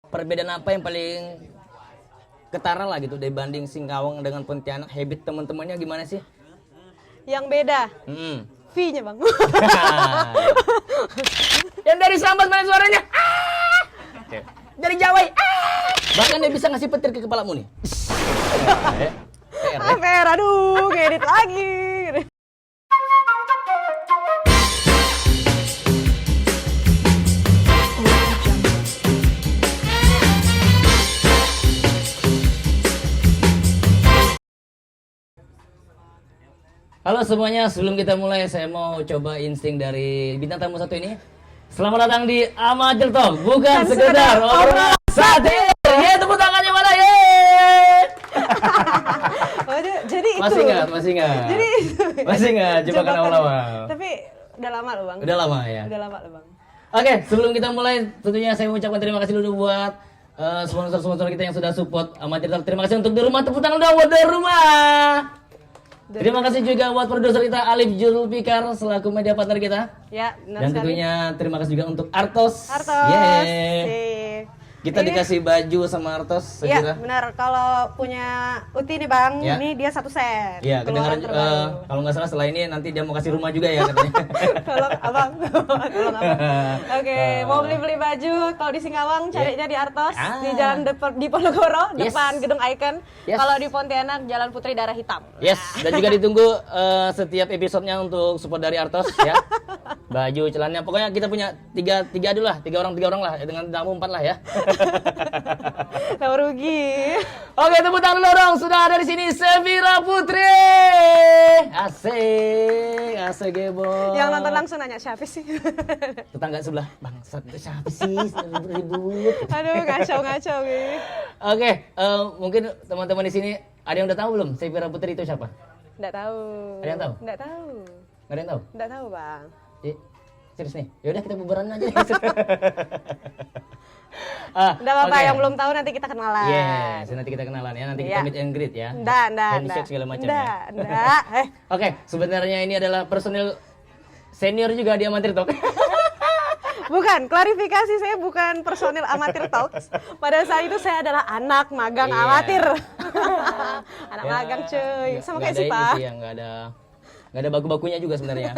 perbedaan apa yang paling ketara lah gitu dibanding Singkawang dengan Pontianak? Habit teman-temannya gimana sih? Yang beda, V-nya bang. Yang dari Sambas mana suaranya? Okay. Dari Jawa. Bahkan dia bisa ngasih petir ke kepalamu nih. PR, aduh, ngedit lagi. Halo semuanya, sebelum kita mulai saya mau coba insting dari bintang tamu satu ini. Selamat datang di Amatir Talk, bukan sekedar obrolan satir. Ya, tepuk tangannya mana? Jadi itu. Masih ingat. Jadi itu. Masih ingat jebakan awal-awal. Tapi udah lama loh bang. Udah lama ya. Udah lama loh bang. Oke, sebelum kita mulai, tentunya saya mengucapkan terima kasih dulu buat sponsor-sponsor kita yang sudah support Amatir Talk. Terima kasih untuk di rumah, tepuk tangan dong buat di rumah. Terima kasih juga buat produser kita Alif Julfikar selaku media partner kita. Ya, benar dan sekali. tentunya terima kasih juga untuk Artos. Yeay. Kita dikasih baju sama Artos. Iya, benar. Kalau punya Uti nih bang, Ya. ini dia 1 set. Iya, kedengaran kalau nggak salah setelah ini nanti dia mau kasih rumah juga ya katanya. Tolong abang, tolong abang. Oke, mau beli baju kalau di Singkawang carinya di Artos, di Jalan di Ponorogo, depan Gedung Icon. Kalau di Pontianak Jalan Putri Darah Hitam. Yes, dan juga ditunggu setiap episodenya untuk support dari Artos ya. Baju, celananya, pokoknya kita punya tiga dulu lah, tiga orang lah, dengan tamu 4 lah ya. Tahu rugi. Oke, tepuk tangan dulu dong. Sudah ada di sini Sevira Putri. Asik gebo. Yang nonton langsung nanya siapa sih? Tetangga sebelah, bangsat siapa sih? Ribut. Aduh, ngaco gitu. Oke, mungkin teman-teman di sini ada yang udah tahu belum Sevira Putri itu siapa? Nggak tahu. Ada yang tahu? Nggak tahu. Nggak ada yang tahu? Nggak tahu bang. Serius nih. Yaudah kita bubaran aja. Nggak apa-apa, yang belum tahu nanti kita kenalan. Yes, nanti kita kenalan ya. Nanti kita meet and greet ya. Handshake segala macam ya. Nggak. Oke, sebenarnya ini adalah personil senior juga di Amatir Talk. Bukan, klarifikasi, saya bukan personil Amatir Talks. Pada saat itu saya adalah anak magang amatir. Anak magang cuy. Sama kayak si Pak. Nggak ada baku-bakunya juga sebenarnya.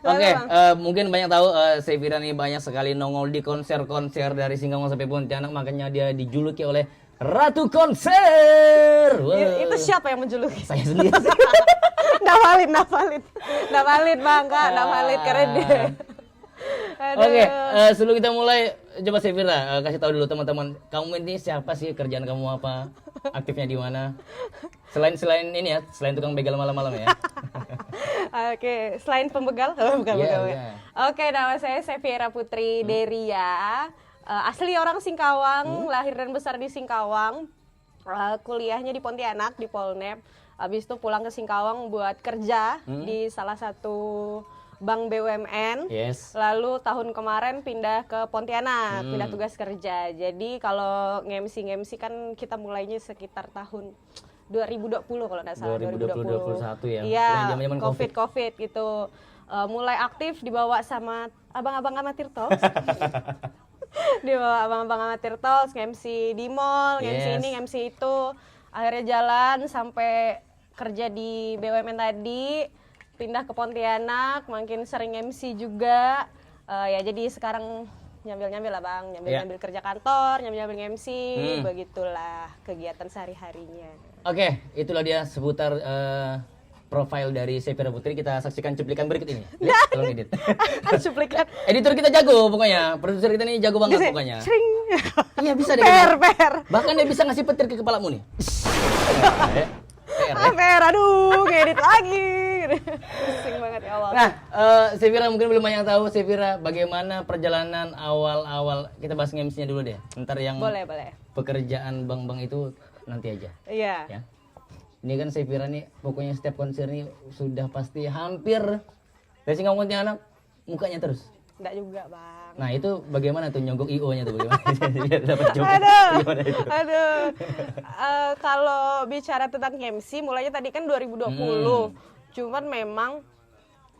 Oke, mungkin banyak tahu Sevira nih banyak sekali nongol di konser-konser dari Singkawang sampai Pontianak, makanya dia dijuluki oleh Ratu Konser. Wow. Itu siapa yang menjuluki? Saya sendiri. Nggak valid bang, kak, nggak valid keren deh. Oke, sebelum kita mulai, coba Sevira kasih tahu dulu teman-teman, kamu ini siapa sih, kerjaan kamu apa, aktifnya di mana? Selain ini ya, selain tukang begal malam-malam ya. Oke, selain pembegal, bukan. Oke, nama saya Sevira Putri Deria, asli orang Singkawang, lahir dan besar di Singkawang, kuliahnya di Pontianak di Polnep, habis itu pulang ke Singkawang buat kerja di salah satu Bank BUMN. Yes. Lalu tahun kemarin pindah ke Pontianak, pindah tugas kerja. Jadi kalau nge-MC kan kita mulainya sekitar tahun 2020 kalau nggak salah. 2021 ya. Iya, Zaman-zaman COVID gitu. Mulai aktif dibawa sama abang-abang Amatir Talks. Dibawa abang-abang Amatir Talks, nge-MC di mall, nge-MC ini, nge-MC itu. Akhirnya jalan sampai kerja di BUMN tadi. Pindah ke Pontianak, makin sering MC juga, ya jadi sekarang nyambil lah bang, nyambil kerja kantor, nyambil MC, begitulah kegiatan sehari-harinya. Oke, itulah dia seputar profil dari Sevira Putri. Kita saksikan cuplikan berikut ini. Tolong edit. Cuplikan. Editor kita jago pokoknya, produser kita ini jago banget pokoknya. Iya bisa deh. Per. Bahkan dia bisa ngasih petir ke kepalamu nih. Per, aduh, ngedit lagi. Pusing banget ya Allah. Nah, Sevira mungkin belum banyak tahu Sevira bagaimana perjalanan awal-awal, kita bahas MC-nya dulu deh. Ntar yang boleh. Pekerjaan bang-bang itu nanti aja. Iya. Ya. Ini kan Sevira nih pokoknya setiap konser nih sudah pasti hampir dari Singkawang Pontianak mukanya terus. Enggak juga, Bang. Nah, itu bagaimana tuh nyogok IO-nya tuh bagaimana? Biar dapat job. Aduh. Kalau bicara tentang MC mulainya tadi kan 2020. Cuman memang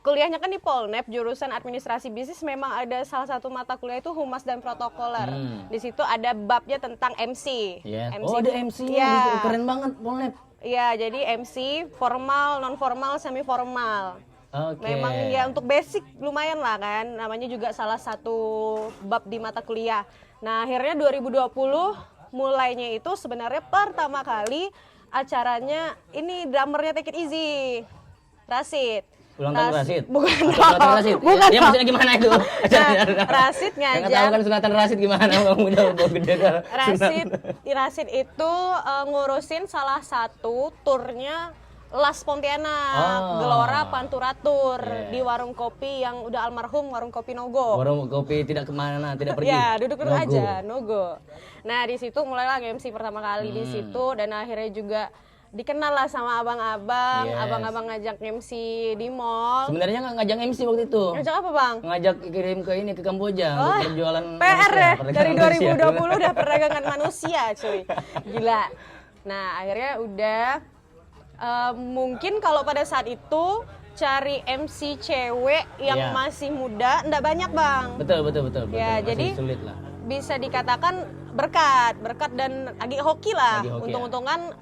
kuliahnya kan di Polnep, jurusan administrasi bisnis, memang ada salah satu mata kuliah itu humas dan protokoler. Di situ ada babnya tentang MC. Oh, ada MC. Iya. Keren banget Polnep. Iya, jadi MC formal, non formal, semi formal. Oke. Memang ya untuk basic lumayan lah kan, namanya juga salah satu bab di mata kuliah. Nah akhirnya 2020 mulainya itu sebenarnya pertama kali acaranya ini drummernya Take It Easy, Rasid. Ulang tahun Rasid? Bukan Ulang tahun Rasid? Bukan Dia maksudnya gimana itu? Rasid Nggak tahu ngajak. kan sunatan Rasid gimana? Kamu udah gede kan? Rasid itu ngurusin salah satu turnya Las Pontianak, Gelora Panturatur di warung kopi yang udah almarhum, warung kopi Nogo. Warung kopi tidak kemana, tidak pergi. Ya, duduk-duduk aja, Nogo. Nah, di situ mulailah MC pertama kali di situ, dan akhirnya juga dikenal lah sama abang-abang, abang-abang ngajak MC di mall. Sebenarnya nggak ngajak MC waktu itu. Ngajak apa, Bang? Ngajak kirim ke ini, ke Kamboja untuk berjualan PR manusia, ya, dari perdagangan 2020 udah perdagangan manusia, cuy. Gila. Nah, akhirnya udah mungkin kalau pada saat itu cari MC cewek yang masih muda enggak banyak, Bang. Betul. Ya, Masih jadi sulit lah. bisa dikatakan berkat dan lagi hoki lah. Untung-untungan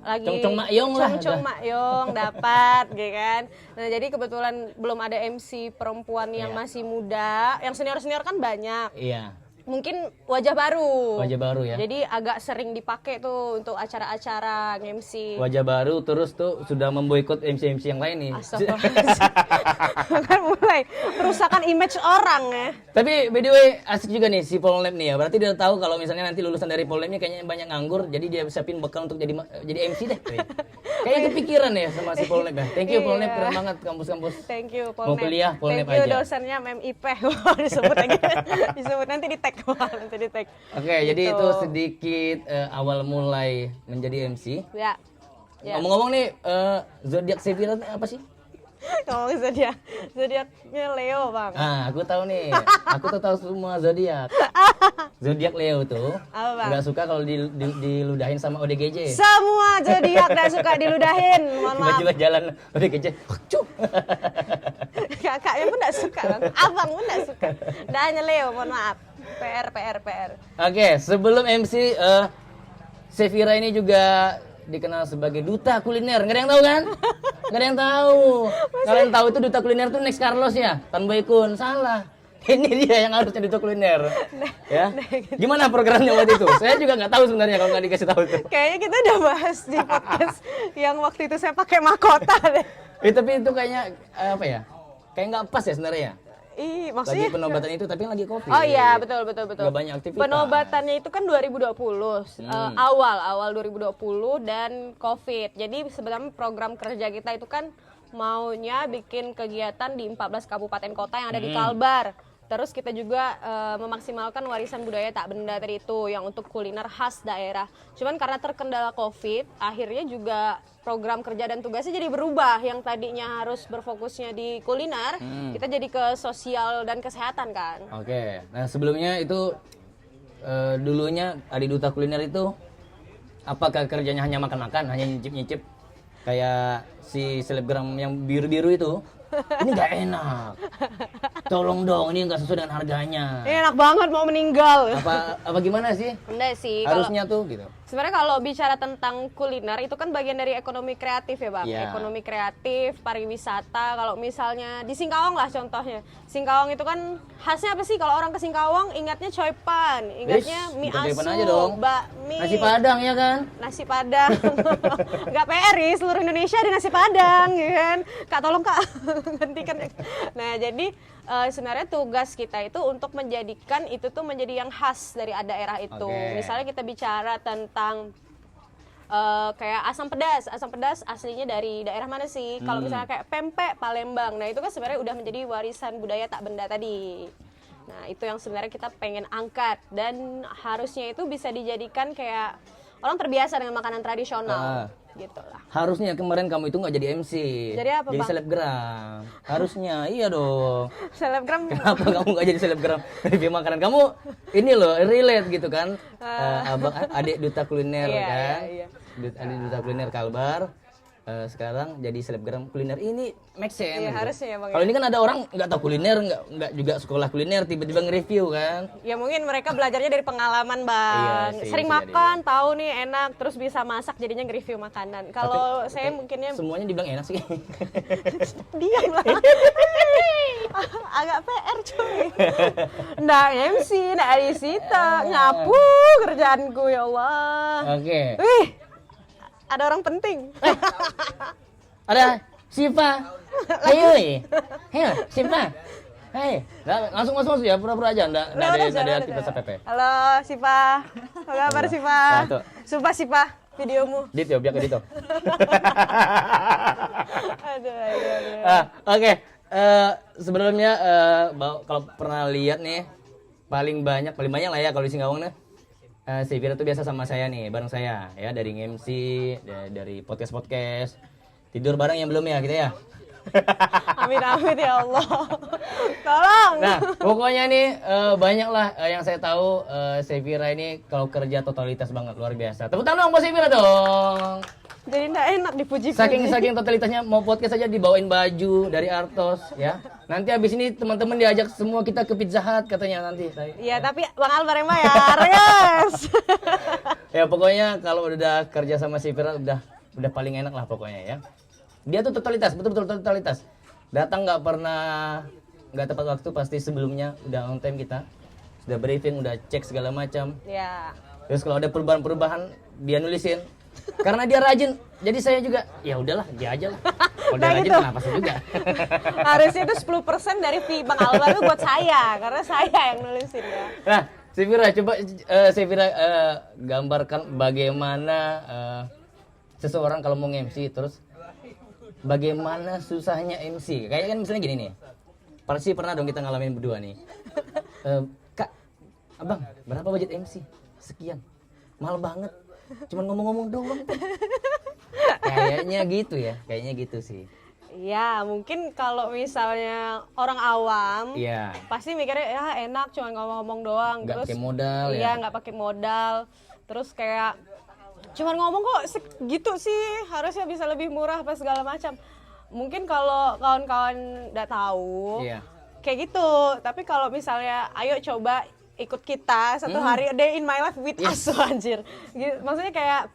lagi Cong-cong Makyong lah. Cong-cong Makyong dapat gitu kan. Nah, jadi kebetulan belum ada MC perempuan yang masih muda, yang senior-senior kan banyak. Iya. Mungkin wajah baru. Wajah baru ya. Jadi agak sering dipakai tuh untuk acara-acara MC. Wajah baru terus tuh sudah memboikot MC-MC yang lain nih. Astagfirullahaladzim. Kan mulai perusakan image orang ya. Tapi by the way asik juga nih si Polnep nih ya. Berarti dia tahu kalau misalnya nanti lulusan dari Polnepnya kayaknya banyak nganggur, jadi dia siapin bekal untuk jadi MC deh. Kayaknya kepikiran ya sama si Polnep ya. Thank you Polnep, keren banget kampus-kampus. Thank you Polnep. Mau kuliah Polnep Thank you aja. dosennya MIP. Wah, disebut lagi. Disebut nanti di tag. Nanti di tag. Oke, jadi itu sedikit awal mulai menjadi MC. Ya. Ngomong-ngomong nih, zodiak Sevira apa sih? Ngomong zodiaknya Leo, Bang. Ah, aku tahu nih. Aku tuh tahu semua zodiak. Zodiak Leo tuh Apa, Bang? nggak suka kalau diludahin sama ODGJ. Semua zodiak gak suka diludahin. Mohon maaf. Tiba-tiba jalan ODGJ. Cuk. Kakaknya pun gak suka, Bang. Abang pun gak suka. Dah hanya Leo, mohon maaf. PR. Oke, sebelum MC Sevira ini juga dikenal sebagai duta kuliner. Nggak ada yang tahu kan? Nggak ada yang tahu. Kalian tahu itu duta kuliner tuh Next Carlos ya? Tan Boykun. Salah. Ini dia yang harusnya duta kuliner. Ya. Gimana programnya waktu itu? Saya juga nggak tahu sebenarnya kalau nggak dikasih tahu tuh. Kayaknya kita udah bahas di podcast yang waktu itu saya pakai mahkota deh. Tapi itu kayaknya apa ya? Kayak nggak pas ya sebenarnya. Maksudnya Lagi penobatan itu tapi lagi COVID. Oh iya, betul. Nggak banyak aktivitas. Penobatannya itu kan 2020, awal 2020 dan COVID. Jadi sebenarnya program kerja kita itu kan maunya bikin kegiatan di 14 kabupaten kota yang ada di Kalbar. Terus kita juga memaksimalkan warisan budaya tak benda tadi itu yang untuk kuliner khas daerah. Cuman karena terkendala COVID, akhirnya juga program kerja dan tugasnya jadi berubah. Yang tadinya harus berfokusnya di kuliner, kita jadi ke sosial dan kesehatan kan. Oke, nah sebelumnya itu dulunya Adik Duta Kuliner itu apakah kerjanya hanya makan-makan, hanya nyicip-nyicip kayak si selebgram yang biru-biru itu? Ini nggak enak. Tolong dong, ini nggak sesuai dengan harganya. Ini enak banget mau meninggal. Apa gimana sih? Enggak sih. Harusnya tuh gitu. Sebenarnya kalau bicara tentang kuliner itu kan bagian dari ekonomi kreatif ya, Bang. Yeah. Ekonomi kreatif, pariwisata. Kalau misalnya di Singkawang lah contohnya. Singkawang itu kan khasnya apa sih? Kalau orang ke Singkawang ingatnya coypan, ingatnya mie coypan aja asu, dong. bakmi, Nasi Padang ya kan? nasi Padang. Nggak PR ya, seluruh Indonesia ada nasi Padang, ya kan? Kak tolong Kak, gantikan. Nah jadi sebenarnya tugas kita itu untuk menjadikan itu tuh menjadi yang khas dari daerah itu. Oke. Misalnya kita bicara tentang kayak asam pedas aslinya dari daerah mana sih? Kalau misalnya kayak pempek Palembang, nah itu kan sebenarnya udah menjadi warisan budaya tak benda tadi. Nah itu yang sebenarnya kita pengen angkat dan harusnya itu bisa dijadikan kayak orang terbiasa dengan makanan tradisional, gitu lah. Harusnya kemarin kamu itu nggak jadi MC. Jadi apa, Jadi Bang? selebgram. Harusnya, iya dong. Selebgram. Kenapa kamu nggak jadi selebgram review makanan? Kamu ini loh relate gitu kan? Adik Duta Kuliner Iya, kan? iya. Adik Duta Kuliner Kalbar. sekarang jadi selebgram kuliner. Ini make sense. Iya, gitu. harusnya ya, Bang. Kalau ini kan ada orang nggak tahu kuliner, nggak juga sekolah kuliner, tiba-tiba nge-review kan. Ya mungkin mereka belajarnya dari pengalaman, Bang. Iya sih, Sering bisa makan, tahu nih enak, terus bisa masak jadinya nge-review makanan. Kalau saya mungkinnya Semuanya dibilang enak sih. diam lah. Agak PR cuy. Nggak MC, nggak di situ. Nyapu kerjaanku ya Allah. Oke. Wih, ada orang penting. Ada Siva. Ayo, ayo Siva. Hei, langsung masuk ya, pura-pura aja, nggak ada aktivitas APP. Halo Siva, apa kabar Siva? Tuh. Sumpah Siva, videomu. Dit ya, biar ke Dito. Aduh. Oke. Sebelumnya kalau pernah lihat nih, paling banyak lah ya kalau di Singkawang nih. Si Vira tuh biasa sama saya nih, bareng saya ya, dari MC, dari podcast. Tidur bareng yang belum ya kita ya. Amin amin ya Allah. Tolong. Nah, pokoknya nih banyak lah yang saya tahu Sevira ini kalau kerja totalitas banget, luar biasa. Tepuk tangan dong buat Sevira dong. Jadi enggak enak dipuji-puji. Saking totalitasnya, mau podcast aja dibawain baju dari Artos ya. Nanti habis ini teman-teman diajak semua kita ke Pizza Hut katanya nanti. Iya, tapi Bang Albar yang bayar, yes. Ya pokoknya kalau udah kerja sama Sevira udah paling enak lah pokoknya ya. Dia tuh totalitas, betul-betul totalitas. Datang nggak tepat waktu, pasti sebelumnya udah on time kita. Sudah briefing, udah cek segala macam. Ya. Terus kalau ada perubahan-perubahan dia nulisin. Karena dia rajin, jadi saya juga ya udahlah dia aja lah. Kalau dia Nah, rajin gitu. kenapa saya juga. Harusnya itu 10% dari fee Bang Albar itu buat saya, karena saya yang nulisin ya. Nah, Sevira coba Sevira gambarkan bagaimana seseorang kalau mau MC, terus bagaimana susahnya MC. Kayaknya kan misalnya gini nih. Pasti pernah dong kita ngalamin berdua nih. Kak, Abang, berapa budget MC? Sekian. Mahal banget. Cuman ngomong-ngomong doang. Kayaknya gitu ya. Kayaknya gitu sih. Ya, mungkin kalau misalnya orang awam, Iya. pasti mikirnya ya enak cuma ngomong-ngomong doang. Nggak pakai modal ya. Iya, nggak pakai modal. Terus kayak cuman ngomong kok segitu sih, harusnya bisa lebih murah apa segala macam. Mungkin kalau kawan-kawan nggak tahu, Iya. kayak gitu. Tapi kalau misalnya, ayo coba ikut kita satu hari a day in my life with us, anjir. Gitu. Maksudnya kayak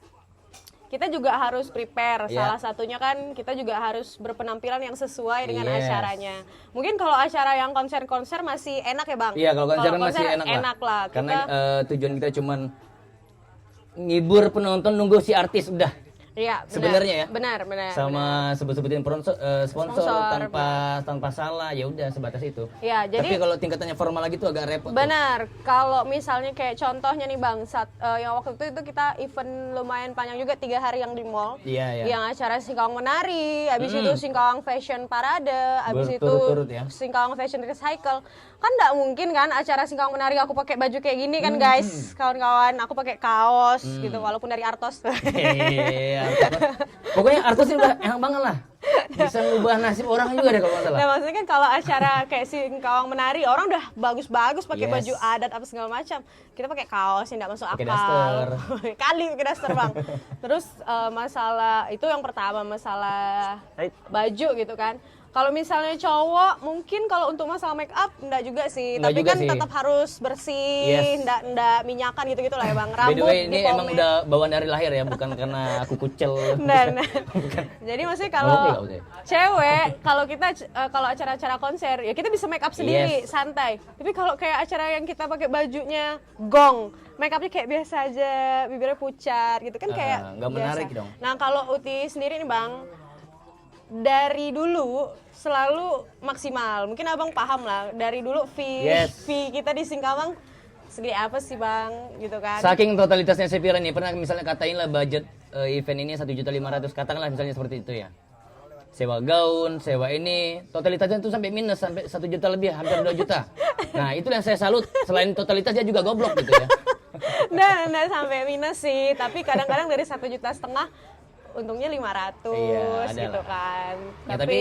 kita juga harus prepare. Iya. Salah satunya kan kita juga harus berpenampilan yang sesuai dengan Yes. acaranya. Mungkin kalau acara yang konser-konser masih enak ya Bang? Iya, kalau konser masih enak lah. Karena tujuan kita cuman ngibur penonton, nunggu si artis udah. Iya, benar. Sebenarnya ya. Benar. Sama sebut-sebutin sponsor tanpa salah, ya udah sebatas itu. Ya, jadi Tapi kalau tingkatannya formal lagi tuh agak repot. benar. Kalau misalnya kayak contohnya nih Bang, yang waktu itu kita event lumayan panjang juga 3 hari yang di mall. Iya. Yang acara Singkawang Menari, habis itu Singkawang Fashion Parade, habis itu Berturut-turut ya. Singkawang Fashion Recycle. Kan nggak mungkin kan acara Singkawang Menari aku pakai baju kayak gini kan guys, kawan-kawan. Aku pakai kaos gitu, walaupun dari Artos. Iya. Pokoknya Artos ini udah enak banget lah. Bisa ngubah nasib orang juga deh kalau nggak salah. Nah maksudnya kan kalau acara kayak Singkawang Menari, orang udah bagus-bagus pakai Yes. baju adat apa segala macam. Kita pakai kaos yang nggak masuk Pakai akal. daster. Kali pakai daster Bang. Terus masalah itu yang pertama, masalah baju gitu kan. Kalau misalnya cowok, mungkin kalau untuk masalah make up enggak juga sih, Enggak tapi juga kan sih. tetap harus bersih, Yes. enggak minyakan gitu-gitu lah ya Bang. By the Rambut way, ini emang dipomade. udah bawaan dari lahir ya, bukan karena aku kucel. Nah. Jadi maksudnya kalau Walaupun nggak usah. cewek, kalau kita kalau acara-acara konser ya kita bisa make up sendiri, Yes. santai. Tapi kalau kayak acara yang kita pakai bajunya gong, make upnya kayak biasa aja, bibirnya pucat gitu kan kayak nggak menarik biasa. dong. Nah kalau Uti sendiri nih Bang, dari dulu selalu maksimal. Mungkin Abang paham lah, dari dulu Yes. fee kita di Singkawang segede apa sih Bang, gitu kan. Saking totalitasnya Sevira nih, pernah misalnya katain lah budget event ini 1.500.000, katakanlah misalnya seperti itu ya. Sewa gaun, sewa ini, totalitasnya itu sampai minus, sampai 1 juta lebih, hampir 2 juta. Nah itu yang saya salut, selain totalitas dia juga goblok gitu ya. Nggak sampai minus sih, tapi kadang-kadang dari 1,5 juta untungnya 500 Iya, ada gitu lah. kan. Ya, Tapi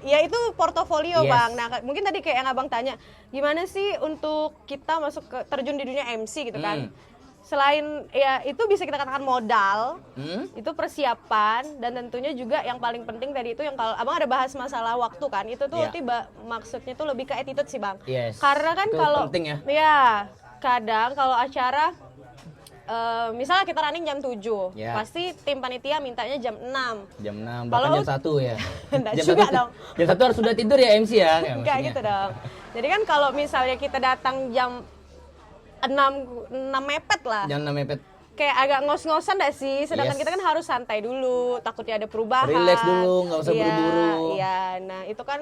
ya itu portofolio Yes. Bang. Nah, mungkin tadi kayak yang Abang tanya, gimana sih untuk kita masuk ke terjun di dunia MC gitu kan. selain ya itu bisa kita katakan modal, Hmm? itu persiapan, dan tentunya juga yang paling penting tadi itu yang kalau abang ada bahas masalah waktu kan, itu tuh Iya. maksudnya tuh lebih ke attitude sih bang. Yes. Karena kan Itu kalau penting ya. kadang kalau acara misalnya kita running jam 7, Ya. pasti tim panitia mintanya jam 6. Jam 6, Kalau bahkan jam 1 ya. Nggak jam juga 1, dong. Jam 1 harus sudah tidur ya MC ya. Kayak maksudnya. gitu dong. Jadi kan kalau misalnya kita datang jam 6 mepet lah. Jam 6 mepet. Kayak agak ngos-ngosan gak sih? Sedangkan Yes. kita kan harus santai dulu, takutnya ada perubahan. Relax dulu, nggak usah Iya, buru-buru. Iya, nah itu kan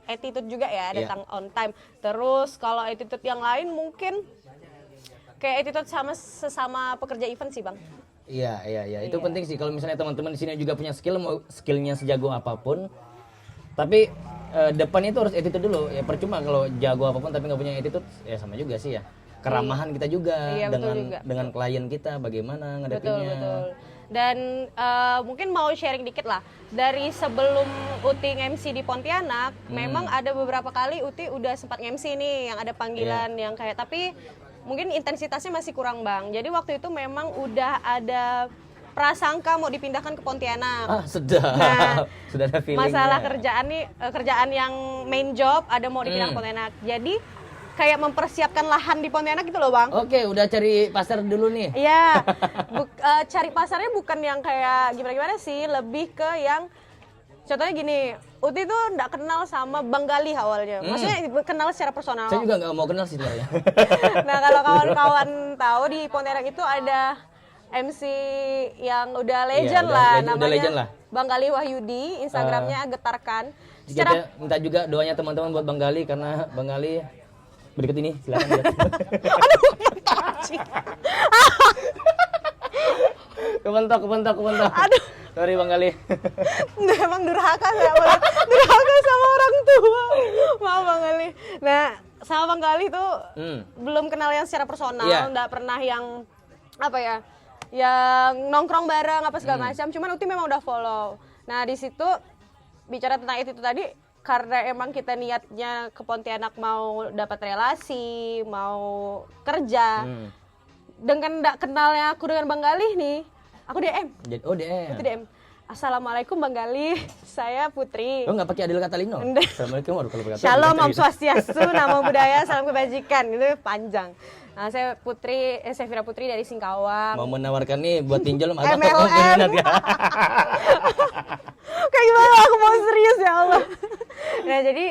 attitude juga ya, Iya. datang on time. Terus kalau attitude yang lain mungkin kayak attitude sesama pekerja event sih bang. Iya. Itu penting sih kalau misalnya teman-teman di sini juga punya skill, mau skillnya sejago apapun. Tapi depan itu harus attitude dulu. Ya percuma kalau jago apapun tapi nggak punya attitude, ya sama juga sih ya. Keramahan kita juga Iya, betul juga. dengan klien kita bagaimana Betul, ngadepinnya. betul. Dan mungkin mau sharing dikit lah. Dari sebelum Uti MC di Pontianak, memang ada beberapa kali Uti udah sempat MC nih, yang ada panggilan yang kayak, tapi mungkin intensitasnya masih kurang bang. Jadi waktu itu memang udah ada prasangka mau dipindahkan ke Pontianak. Ah, sedap. Nah, Sudah ada feelingnya. Masalah kerjaan nih, kerjaan yang main job ada mau dipindah ke Pontianak. Jadi kayak mempersiapkan lahan di Pontianak gitu loh bang. Oke, udah cari pasar dulu nih. Iya, cari pasarnya bukan yang kayak gimana-gimana sih, lebih ke yang contohnya gini, Uti tuh nggak kenal sama Bang Gali awalnya, maksudnya kenal secara personal. Saya juga nggak mau kenal sih sebenarnya. Nah kalau kawan-kawan tahu di Pontianak itu ada MC yang udah legend lah, udah namanya legend lah. Bang Gali Wahyudi, Instagramnya Getarkan. Kita minta juga doanya teman-teman buat Bang Gali, karena Bang Gali berikut ini silakan lihat. kebentok. Aduh. Sorry Bang Gali. Nah, emang durhaka saya boleh durhaka sama orang tua. Maaf Bang Gali. Nah, sama Bang Gali tuh belum kenal yang secara personal, Iya. nggak pernah yang apa ya, yang nongkrong bareng apa segala macam. Cuman Uti memang udah follow. Nah, di situ bicara tentang itu tadi, karena emang kita niatnya ke Pontianak mau dapat relasi, mau kerja. Dengan nggak kenalnya aku dengan Bang Gali nih, aku DM. Oh DM. Itu DM. Assalamualaikum Bang Gali, saya Putri. Oh nggak pakai Adil Katalino? Enggak. Assalamualaikum warahmatullahi wabarakatuh. Shalom, Om Swastiastu, Namo Buddhaya, salam kebajikan. Itu panjang. Nah, saya Fira Putri dari Singkawang. Mau menawarkan nih buat pinjol atau MLM. Kayak gimana aku mau serius ya Allah. Nah jadi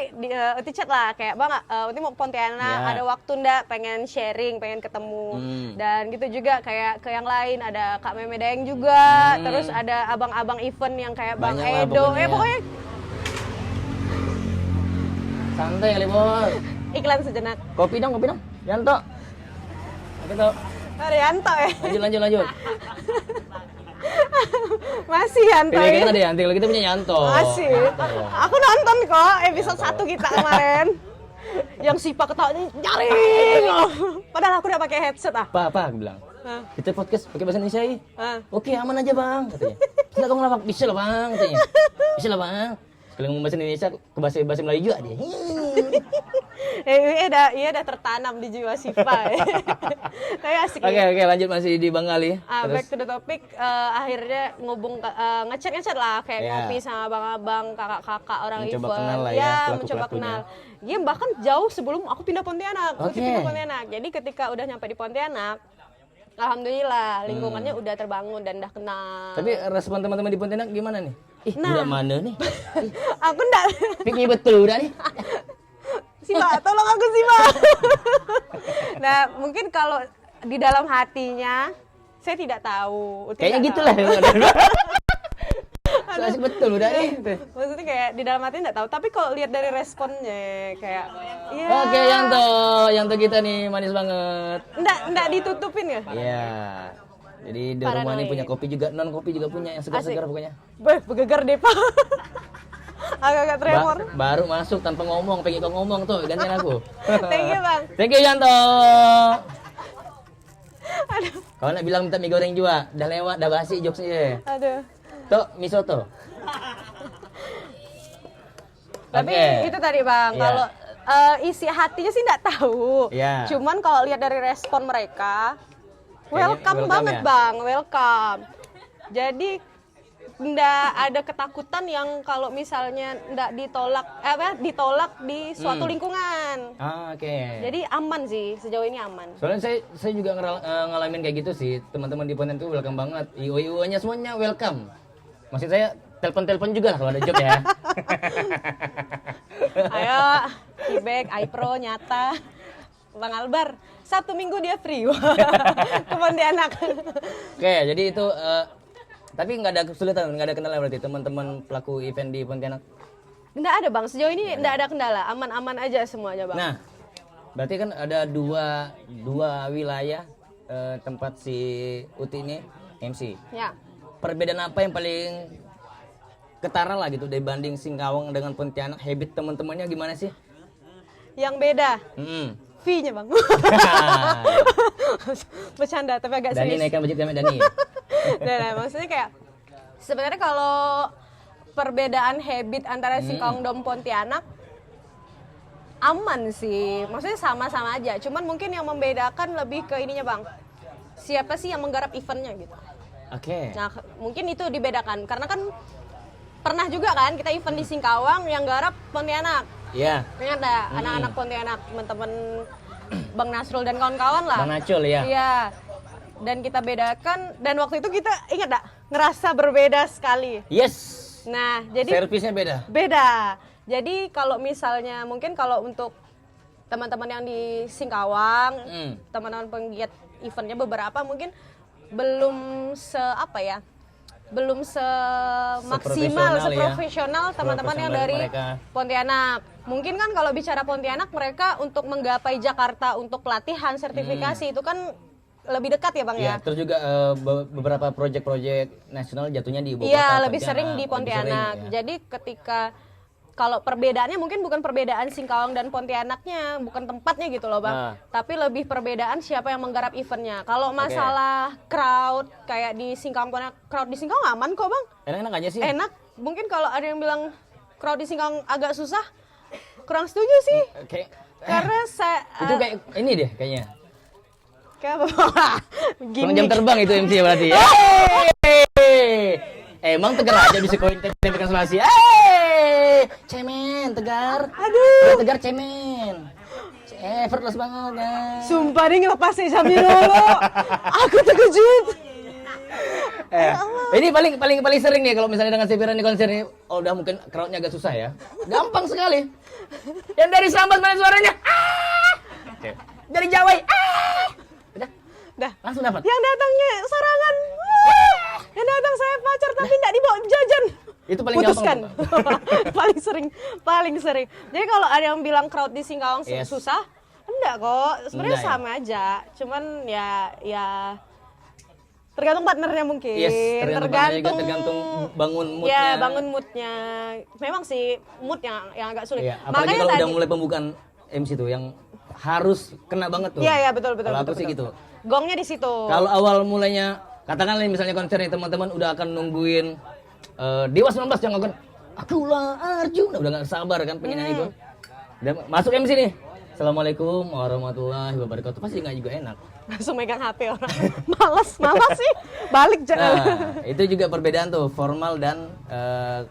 Uti chat lah kayak Bang, Uti mau ke Pontianak, Ya. ada waktu ndak, pengen sharing, pengen ketemu. Dan gitu juga kayak ke yang lain, ada Kak Meme Daeng juga, terus ada abang-abang event yang kayak Bang Banyak lah Edo. pokoknya. Pokoknya Santai kali bos. iklan sejenak. Kopi dong. Yanto. Oke tuh. Arianto ya. Lanjut. Masih Yanto Pilih ya. kita ada Yanti, kalau kita punya Yanto. Masih. Aku nonton kok episode 1 kita kemarin. Yang Sipa ketawa nyaring. Padahal aku udah pakai headset ah. Apa aku bilang? Kita podcast pakai bahasa Indonesia ya. Oke, aman aja bang, katanya. Bisa kamu lapak, bisa lah bang, katanya. Bisa lah bang. Sekali ngomong bahasa Indonesia ke bahasa Melayu juga dia. Iya udah tertanam di jiwa Sipa. Tapi asik. Oke, lanjut masih di Bang Ali. Back to the topic, akhirnya ngechat lah kayak Ya. ngopi sama abang-abang, kakak-kakak orang Mencoba event. kenal lah ya, Ya, pelaku-pelakunya. mencoba kenal. Iya, bahkan jauh sebelum aku pindah Pontianak. Aku Oke. pindah Pontianak. Jadi ketika udah nyampe di Pontianak, alhamdulillah lingkungannya udah terbangun dan udah kenal. Tapi respon teman-teman di Pontianak gimana nih? Udah mana nih? Aku enggak. Piknya betul udah nih. Sipa, tolong aku Sipa. Nah, mungkin kalau di dalam hatinya saya tidak tahu. Uti Kayaknya nggak gitu tahu. lah. Asik betul udah nih. Maksudnya kayak di dalam hati nggak tahu, tapi kalau lihat dari responnya kayak iya. Oke, Yanto kita nih manis banget. Enggak ditutupin ya? Iya. Jadi di rumah ini punya kopi juga, non kopi juga punya yang segar-segar pokoknya. Bergegar deh, Pak. Agak-agak tremor. Baru masuk tanpa ngomong, pengen kau ngomong tuh, gantian aku. Thank you, Bang. Thank you Yanto. Aduh. Kau nak bilang minta mie goreng juga, dah lewat, dah basi jokesnya. Aduh. Tuh, mie soto. Tapi Oke. itu tadi, Bang, Iya. kalau isi hatinya sih nggak tahu. Iya. Cuman kalau lihat dari respon mereka, welcome banget ya? Bang, welcome. Jadi ndak ada ketakutan yang kalau misalnya ndak ditolak di suatu lingkungan. Oke. Jadi aman sih, sejauh ini aman. Soalnya saya juga ngalamin kayak gitu sih. Teman-teman di Pontianak tuh welcome banget. IO-nya semuanya welcome. Maksud saya telepon-telepon juga lah kalau ada job ya. Ayo, Kibek, iPro, Nyata, Bang Albar, 1 minggu dia free. Ke Pontianak. Oke, jadi itu tapi nggak ada kesulitan, nggak ada kendala berarti teman-teman pelaku event di Pontianak. Nggak ada Bang, sejauh ini nggak ada kendala, aman-aman aja semuanya Bang. Nah, berarti kan ada dua wilayah tempat si Uti ini MC. Ya. Perbedaan apa yang paling ketara lah gitu dibanding Singkawang dengan Pontianak? Habit teman-temannya gimana sih? Yang beda, Hmm. fee-nya Bang. Bercanda, tapi agak Dani serius. naikkan budget kami Dani. Nah, maksudnya kayak sebenarnya kalau perbedaan habit antara Singkawang dan Pontianak aman sih, maksudnya sama-sama aja. Cuman mungkin yang membedakan lebih ke ininya Bang, siapa sih yang menggarap eventnya gitu. Oke. Nah mungkin itu dibedakan karena kan pernah juga kan kita event di Singkawang yang garap Pontianak. Iya. Ingat dah anak-anak Pontianak, teman-teman Bang Nasrul dan kawan-kawan lah. Bang Nacul ya. Iya. Dan kita bedakan dan waktu itu kita ingat dak ngerasa berbeda sekali. Yes. Nah, jadi Servisnya beda. beda. Jadi kalau misalnya mungkin kalau untuk teman-teman yang di Singkawang, teman-teman penggiat eventnya beberapa mungkin belum belum semaksimal, seprofesional teman-teman yang dari mereka. Pontianak. Mungkin kan kalau bicara Pontianak mereka untuk menggapai Jakarta untuk pelatihan sertifikasi itu kan lebih dekat ya Bang ya. Terus juga beberapa proyek-proyek nasional jatuhnya di ibu kota. Iya, lebih sering di Pontianak. Sering, ya. Jadi ketika kalau perbedaannya mungkin bukan perbedaan Singkawang dan Pontianaknya, bukan tempatnya gitu loh Bang. Tapi lebih perbedaan siapa yang menggarap eventnya. Kalau masalah crowd kayak di Singkawang, crowd di Singkawang aman kok Bang. Enak-enak aja sih. Enak. Mungkin kalau ada yang bilang crowd di Singkawang agak susah, kurang setuju sih. Kayak Karena saya itu kayak ini deh kayaknya. kayak apa? Kurang jam terbang itu MC berarti ya. Emang Tegar aja bisa koin tembakan Selasi. Cemen Tegar. Aduh. Tegar cemen. Effortless banget ya. Sumpah nih ngelepas Jamil dulu. Aku terkejut. Ini paling sering nih kalau misalnya dengan Sefiran di konser ini, udah mungkin crowdnya agak susah ya. Gampang sekali. Yang dari Sambas mana suaranya? Dari Jawa. Udah, langsung dapat. Yang datangnya sarangan. Yang datang saya pacar tapi enggak dibawa jajan. Itu paling putuskan. gampang. paling sering. Jadi kalau ada yang bilang crowd di Singkawang susah, enggak kok. Sebenarnya Enggak ya? sama aja. Cuman ya tergantung partnernya mungkin. Yes, tergantung bangun moodnya. Ya, bangun moodnya. Memang sih mood yang agak sulit. Iya, apalagi Makanya kalau tadi, udah mulai pembukaan MC tuh yang harus kena banget tuh. Iya, betul. Kalau aku sih gitu. Gongnya di situ. Kalau awal mulainya, katakanlah misalnya konser nih teman-teman udah akan nungguin Dewa 19 yang akan Akulah Arjuna, udah gak sabar kan pengen nyanyi itu. Udah masuk MC nih. Assalamualaikum warahmatullahi wabarakatuh. Pasti nggak juga enak. Langsung megang HP orang. Malas sih. Balik jangan. Nah, itu juga perbedaan tuh formal dan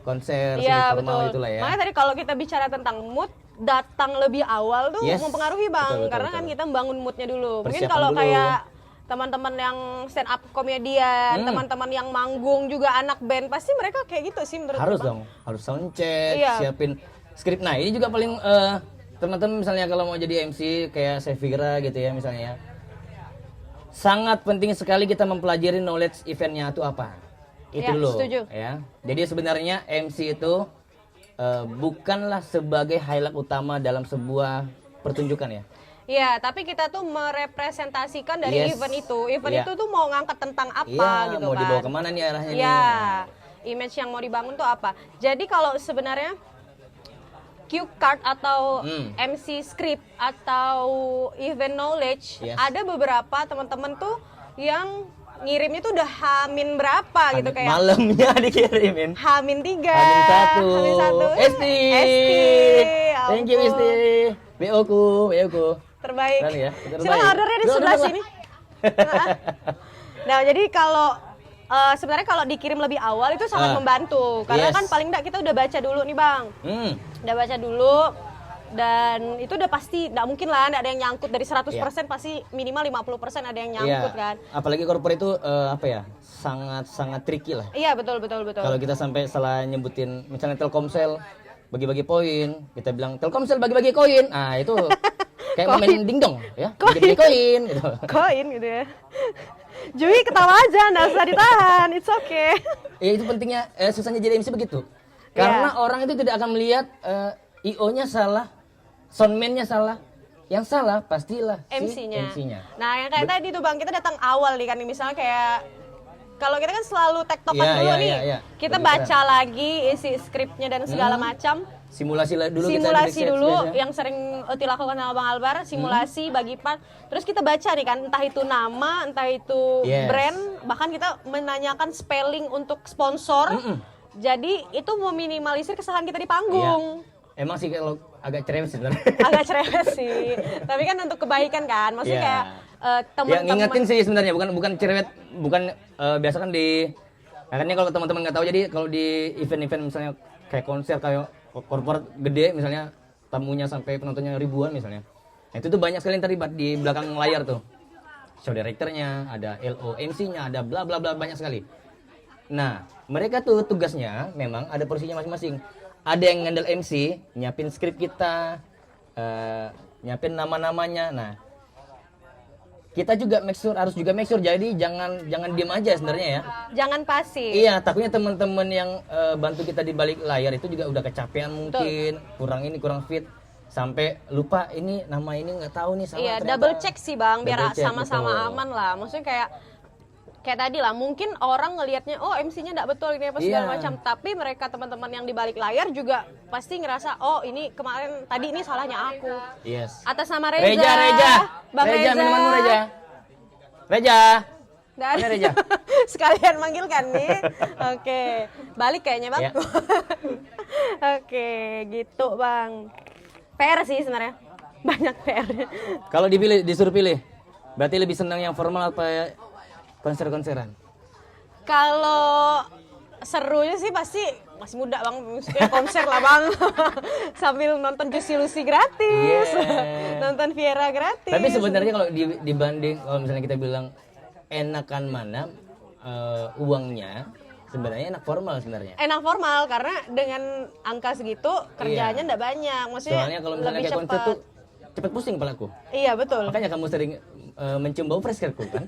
konser Iya, formal betul. itulah ya. Makanya tadi kalau kita bicara tentang mood, datang lebih awal tuh Yes. mempengaruhi Bang. Betul, Karena kan betul. kita membangun moodnya dulu. Mungkin Persiapan kalau dulu. kayak teman-teman yang stand up komedian, teman-teman yang manggung juga anak band, pasti mereka kayak gitu sih menurut Harus Bang. dong, harus sound check, Iya. siapin skrip. Nah, ini juga paling teman-teman misalnya kalau mau jadi MC kayak Sevira gitu ya misalnya. Sangat penting sekali kita mempelajari knowledge eventnya itu apa. Itu Ya, dulu. setuju. Ya. Jadi sebenarnya MC itu bukanlah sebagai highlight utama dalam sebuah pertunjukan ya. Iya, tapi kita tuh merepresentasikan dari Yes. event itu. Event Iya. itu tuh mau ngangkat tentang apa Iya, gitu mau kan. dibawa kemana nih arahnya nih? Iya, image yang mau dibangun tuh apa. Jadi kalau sebenarnya cue card atau MC script atau event knowledge, Yes. ada beberapa teman-teman tuh yang ngirimnya tuh udah hamin berapa gitu kayak Malamnya dikirimin. hamin 3, Hamin satu. Esti. ya Thank you ampun. Esti. BO ku. Terbaik. Keren ya, itu Silakan terbaik. ordernya di Udah, sebelah udah, sini. Nah, jadi kalau sebenarnya kalau dikirim lebih awal itu sangat membantu. Karena kan paling enggak kita udah baca dulu nih, Bang. Udah baca dulu. Dan itu udah pasti, nggak mungkin lah, nggak ada yang nyangkut dari 100%, pasti minimal 50% ada yang nyangkut kan. Apalagi corporate itu apa ya, sangat tricky lah. Iya, betul. Kalau kita sampai salah nyebutin, misalnya Telkomsel bagi-bagi poin, kita bilang Telkomsel bagi-bagi koin, nah itu kayak main dingdong ya, bagi-bagi koin gitu. Koin gitu ya. Jui ketawa aja, nggak usah ditahan, it's okay. Ya itu pentingnya, susahnya jadi MC begitu. Karena orang itu tidak akan melihat IO-nya salah, soundman-nya salah, yang salah pastilah MC-nya. MC-nya. Nah, yang kayak tadi tuh Bang, kita datang awal nih kan, misalnya kayak kalau kita kan selalu tektokan dulu nih, kita baca lagi isi skripnya dan segala macam. Simulasi dulu yang sering dilakukan sama Bang Albar, simulasi bagi part. Terus kita baca nih kan, entah itu nama, entah itu brand, bahkan kita menanyakan spelling untuk sponsor. Jadi itu meminimalisir kesalahan kita di panggung. Emang sih kalau agak cerewet sebenarnya. Agak cerewet sih. Tapi kan untuk kebaikan kan. Maksudnya kayak teman-teman. Yang ngingetin sih sebenarnya, bukan cerewet, bukan biasa kan di. Makanya kalau teman-teman nggak tahu, jadi kalau di event-event misalnya kayak konser kayak korporat gede misalnya, tamunya sampai penontonnya ribuan misalnya. Nah, itu tuh banyak sekali yang terlibat di belakang layar tuh. Show directornya, ada LO MC-nya, ada bla bla bla, banyak sekali. Nah, mereka tuh tugasnya memang ada porsinya masing-masing. Ada yang handle MC, nyiapin skrip kita, nyiapin nama-namanya. Nah, kita juga harus make sure. Jadi jangan diem aja sebenarnya ya. Jangan pasif. Iya, takutnya teman-teman yang bantu kita di balik layar itu juga udah kecapean mungkin, kurang fit, sampai lupa ini nama ini nggak tahu nih salah. Iya, ternyata. Double check sih Bang, biar sama-sama aman lah. Maksudnya kayak tadi lah, mungkin orang ngelihatnya oh MC-nya enggak betul ini apa segala macam, tapi mereka teman-teman yang di balik layar juga pasti ngerasa oh ini kemarin tadi ini salahnya aku. Yes. Atas nama Reza. Bang Reza, minumanmu Reza. Reza. Mana Reza? Sekalian manggil kan nih. Oke. Balik kayaknya Bang. Yeah. Oke, gitu Bang. PR sih sebenarnya. Banyak PR. Kalau disuruh pilih, berarti lebih senang yang formal apa konser-konseran? Kalau serunya sih pasti masih muda Bang, ya konser lah Bang. Sambil nonton Juicy Lucy gratis, nonton Viera gratis. Tapi sebenarnya kalau dibanding, kalau misalnya kita bilang enakan mana uangnya, sebenarnya enak formal sebenarnya. Enak formal karena dengan angka segitu kerjanya enggak banyak. Maksudnya soalnya kalau misalnya kayak konser tuh cepet pusing kepalaku. Iya betul. Makanya kamu sering mencium bau fresh care kan?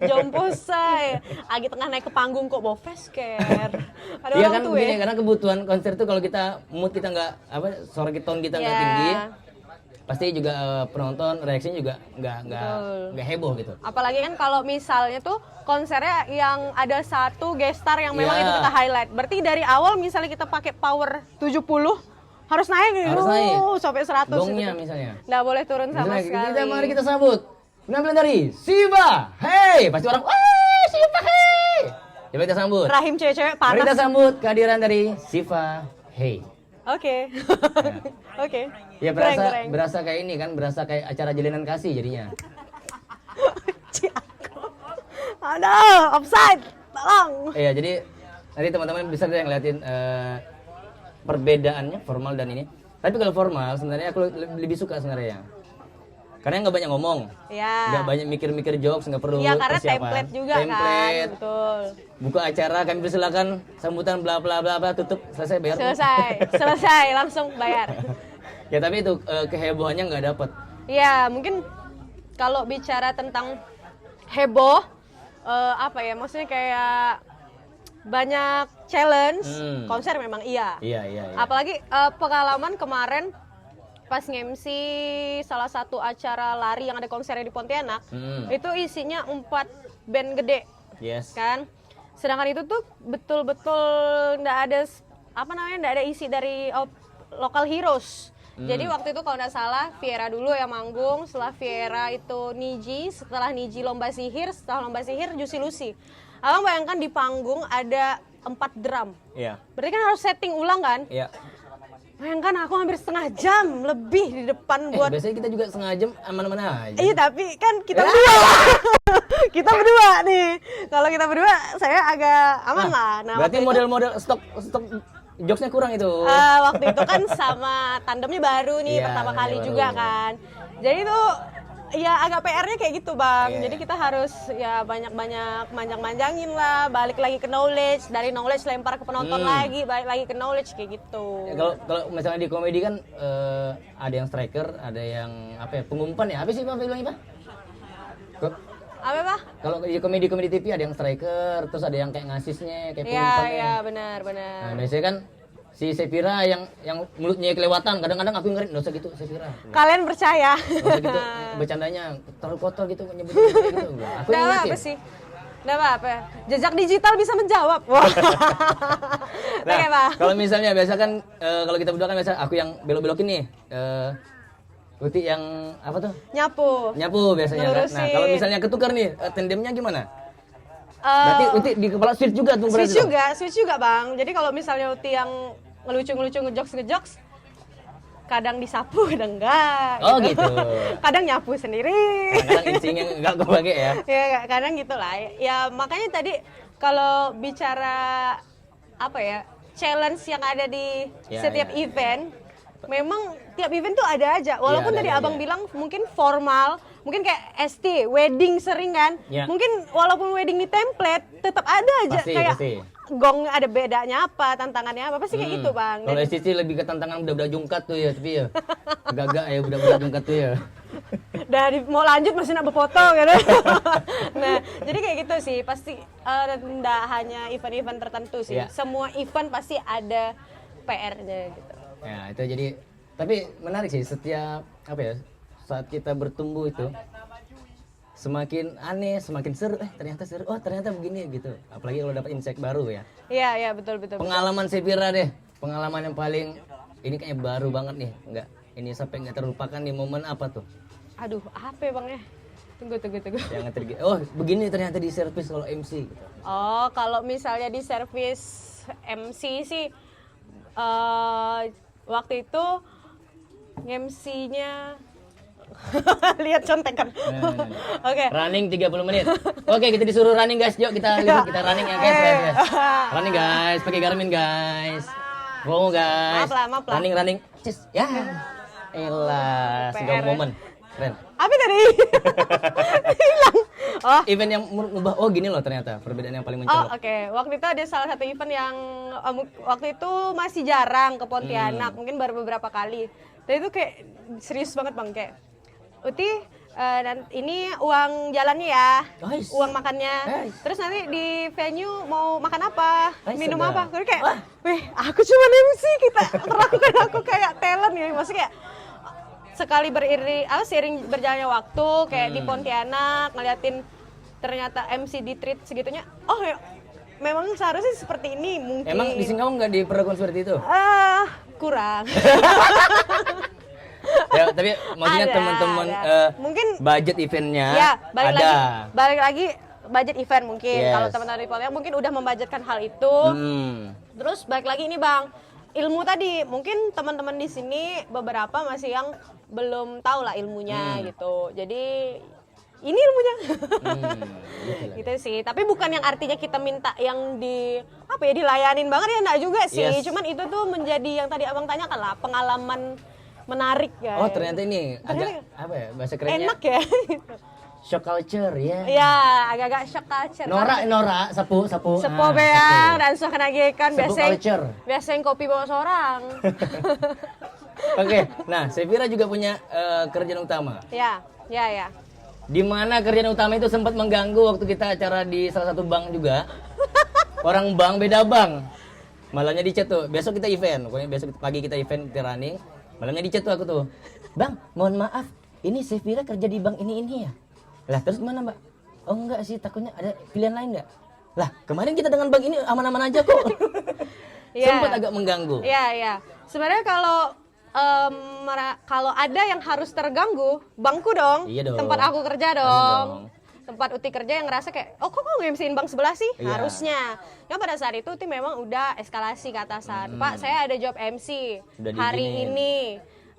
Jompo say, lagi tengah naik ke panggung kok bau fresh care. Iya kan begini, karena kebutuhan konser tuh kalau kita mood kita nggak suara tone kita nggak tinggi, pasti juga penonton reaksinya juga nggak heboh gitu. Apalagi kan kalau misalnya tuh konsernya yang ada satu guest star yang memang itu kita highlight. Berarti dari awal misalnya kita pakai power 70 harus naik sampai 100 gongnya gitu. Misalnya nggak boleh turun sama sekali. Mari kita sambut penampilan dari Siva. Hey, pasti orang, Siva, hey. Coba kita sambut. Rahim cewek-cewek panas. Mari kita sambut kehadiran dari Siva. Hey. Oke. Oke. Ya berasa kayak ini kan, berasa kayak acara jalinan kasih jadinya. Aduh, offside. Tolong. Iya, jadi nanti teman-teman bisa deh ngeliatin perbedaannya formal dan ini. Tapi kalau formal sebenarnya aku lebih suka sebenarnya. Karena nggak banyak ngomong, nggak banyak mikir-mikir jokes, nggak perlu karena persiapan. Template juga kan, betul. Buka acara, kami persilakan sambutan bla bla bla bla, tutup, selesai bayar. Selesai, langsung bayar. Ya tapi itu kehebohannya nggak dapet. Ya mungkin kalau bicara tentang heboh, maksudnya kayak banyak challenge, konser memang iya. Iya. Apalagi pengalaman kemarin pas nge-MC salah satu acara lari yang ada konsernya di Pontianak, itu isinya 4 band gede, kan? Sedangkan itu tuh betul-betul nggak ada isi dari local heroes. Jadi waktu itu kalau nggak salah Viera dulu yang manggung, setelah Viera itu Niji, setelah Niji Lomba Sihir, setelah Lomba Sihir Juicy Lucy. Abang bayangkan di panggung ada 4 drum. Iya. Berarti kan harus setting ulang kan? Iya. Bayangkan aku hampir setengah jam lebih di depan buat. Biasanya kita juga setengah jam aman-aman aja. Iya tapi kan kita dua. kita berdua nih. Kalau kita berdua saya agak aman lah. Nah, berarti waktu itu, model-model stok jokesnya kurang itu. waktu itu kan sama tandemnya baru nih, Iya, pertama tandemnya kali baru. juga kan. Jadi tuh ya agak PR-nya kayak gitu Bang. Iya. Jadi kita harus ya banyak-banyak manjang-manjangin lah, balik lagi ke knowledge, dari knowledge lempar ke penonton lagi, balik lagi ke knowledge kayak gitu. Ya, kalau misalnya di komedi kan ada yang striker, ada yang apa ya, pengumpan ya. Apa sih Pak bilangnya Pak? Apa Pak? Kalau di komedi TV ada yang striker, terus ada yang kayak ngasisnya, kayak Iya, pengumpannya. iya benar. Nah, biasanya kan si Sevira yang mulutnya kelewatan, kadang-kadang aku ngeri, nggak usah gitu Sevira. Kalian percaya? Nggak usah gitu, bercandanya terlalu kotor gitu, nyebut kayak gitu. Enggak. Aku yang Nggak ngerti. apa sih? Nggak apa-apa. Jejak digital bisa menjawab. Wah. Nah, Oke Pak. kalau misalnya biasa kan kalau kita berdua kan biasa aku yang belok-belokin nih. Uti yang apa tuh? Nyapu biasanya kan. Nah, Ngelurusin. kalau misalnya ketukar nih, tandemnya gimana? Eh, Berarti Uti di kepala switch juga tuh berarti. switch juga Bang. Jadi kalau misalnya Uti yang ngelucu-ngelucu ngejokes, kadang disapu, kadang enggak. Oh gitu. Kadang nyapu sendiri. Kadang-kadang instingnya enggak kepake ya. Ya kadang gitulah. Ya makanya tadi kalau bicara apa ya, challenge yang ada di Ya, setiap ya. event, memang tiap event tuh ada aja. Walaupun ada tadi aja. Abang bilang mungkin formal, mungkin kayak ST, wedding sering kan. Ya. Mungkin walaupun wedding di template, tetap ada aja Pasti, kayak pasti. gong ada bedanya apa, tantangannya apa, pasti kayak gitu Bang. Kalau Dan- SCC lebih ke tantangan budak-budak jungkat tuh ya, tapi ya agak-agak ya budak-budak jungkat tuh ya. dari mau lanjut masih nak berfoto gitu. Nah, jadi kayak gitu sih. Pasti nggak hanya event-event tertentu sih. Iya. Semua event pasti ada PR-nya gitu. Ya, itu jadi tapi menarik sih setiap apa ya, saat kita bertumbuh itu semakin aneh, semakin seru. Ternyata seru. Oh, ternyata begini gitu. Apalagi kalau dapat insight baru ya. Iya, iya betul betul. Pengalaman Sevira deh. Pengalaman yang paling ini kayaknya baru banget nih. Enggak, ini sampai nggak terlupakan nih, momen apa tuh? Aduh, apa ya Bang ya? Tunggu. Yang oh, begini ternyata di servis kalau MC gitu. Oh, kalau misalnya di service MC sih waktu itu MC-nya lihat contekan. Oke. Running 30 menit. Oke, kita disuruh running guys. Yuk kita running ya guys. Running guys, pakai Garmin guys. Promo guys. Maaf lah. Running. Cis. Ya. Elah, single moment. Keren. Apa tadi? Hilang. Oh, Event yang mengubah, oh gini loh ternyata perbedaan yang paling Oh mencolok. oke, waktu itu ada salah satu event yang waktu itu masih jarang ke Pontianak, mungkin baru beberapa kali. Dan itu kayak serius banget Bang, kayak Uti, dan ini uang jalannya ya, Nice. uang makannya. Nice. Terus nanti di venue mau makan apa, Nice, minum sedap. apa. Gue kayak, wih aku cuma MC, kita perlakukan aku kayak talent ya. Maksudnya kayak sekali seiring berjalannya waktu kayak di Pontianak ngeliatin ternyata MC di treat segitunya, oh ya memang seharusnya seperti ini mungkin. Emang di Singkawang nggak diperlakukan seperti itu? Kurang. Ya, tapi maksudnya Ada, teman-teman ada. Mungkin budget eventnya ya ada. balik lagi budget event mungkin. Yes. Kalau teman-teman di Pontianak mungkin udah membudgetkan hal itu. Terus balik lagi ini Bang, ilmu tadi mungkin teman-teman di sini beberapa masih yang belum tahu lah ilmunya gitu. Jadi ini ilmunya. Gitu sih. Tapi bukan yang artinya kita minta yang dilayanin banget ya, enggak juga sih. Yes. Cuman itu tuh menjadi yang tadi Abang tanyakan lah, pengalaman menarik ya. Oh, ternyata ini agak apa ya bahasa kerennya? Enak ya. Shock culture ya. Ya, agak-agak shock culture. Nora, sapu. Sepo Ah, beang sapu. dan suka nagekan Sepu culture. biasanya kopi bawa seorang. Oke, nah Sevira juga punya kerjaan utama. Ya. Di mana kerjaan utama itu sempat mengganggu waktu kita acara di salah satu bank juga. Orang bank beda bank. Malamnya di chat tuh, besok kita event. Pokoknya besok pagi kita event, kita running. Malamnya di chat tuh aku tuh. Bang, mohon maaf, ini Sevira kerja di bank ini ya. Lah terus gimana Mbak? Oh enggak sih, takutnya ada pilihan lain enggak? Lah kemarin kita dengan bank ini aman-aman aja kok. Iya. Sempat agak mengganggu. Iya. Sebenarnya kalau ada yang harus terganggu, bangku dong. Iya dong. Tempat aku kerja Harus dong. dong. Tempat Uti kerja yang ngerasa kayak, oh kok nge-MC-in bank sebelah sih? Iya. Harusnya. Yang pada saat itu Uti memang udah eskalasi ke atasan. Pak, saya ada job MC Udah hari diizinin. ini.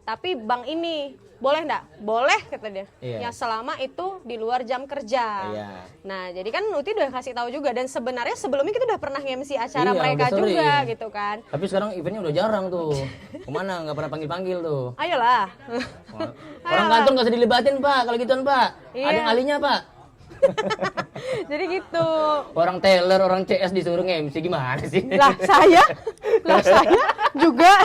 Tapi bang ini boleh nggak? Boleh kata dia. Iya. Yang selama itu di luar jam kerja. Iya. Nah jadi kan Uti udah kasih tahu juga dan sebenarnya sebelumnya kita udah pernah MC acara Iya, mereka udah sering. juga gitu kan. Tapi sekarang eventnya udah jarang tuh. Kemana? Nggak pernah panggil-panggil tuh. Ayolah. Orang kantor nggak usah dilibatin Pak, kalau gituan Pak. Iya. Ada yang ahlinya Pak. Jadi gitu. Orang teller, orang CS disuruh nge-MC gimana sih? Lah saya juga.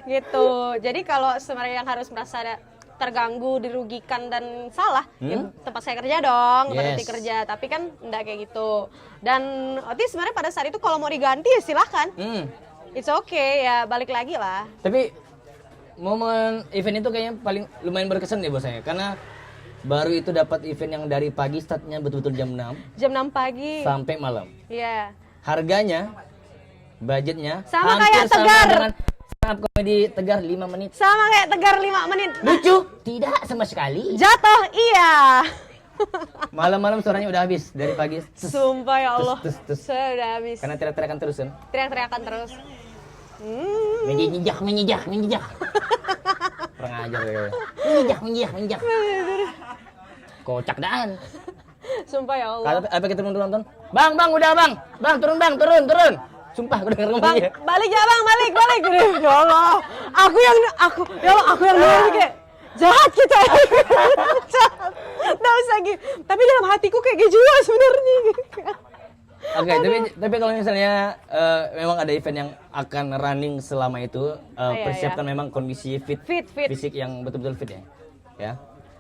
Gitu. Jadi kalau sebenarnya yang harus merasa terganggu, dirugikan dan salah, ya tempat saya kerja dong, berhenti Yes. kerja. Tapi kan enggak kayak gitu. Dan Oti sebenarnya pada saat itu kalau mau diganti ya silahkan. It's okay, ya balik lagi lah. Tapi momen event itu kayaknya paling lumayan berkesan deh buat saya, karena baru itu dapat event yang dari pagi, startnya betul-betul jam 6 Jam 6 pagi. sampai malam. Iya. Harganya, budgetnya Sama hampir kayak sama Tegar. dengan stand up comedy Tegar 5 menit. Sama kayak Tegar 5 menit. Lucu? Tidak sama sekali. Jatuh, iya. Malam-malam suaranya udah habis dari pagi. Sumpah ya Allah. Tus. Saya udah habis. Karena teriak-teriakan terus kan. Teriak-teriakan terus. Menjijak. Kurang ajar ya. Menjijak. Kocak daan. Sumpah ya Allah. Apa kita nonton? Bang, udah bang. Bang, turun. Sumpah, gue denger Bang, ngomongnya. balik ya bang, balik. Ya Allah, aku yang dengar kayak jahat kita. Jahat. Nggak usah gitu. Tapi dalam hatiku kayak gitu juga sebenarnya. Oke, tapi kalau misalnya memang ada event yang akan running selama itu, persiapkan memang kondisi fit. Fisik yang betul-betul fit ya. Ya.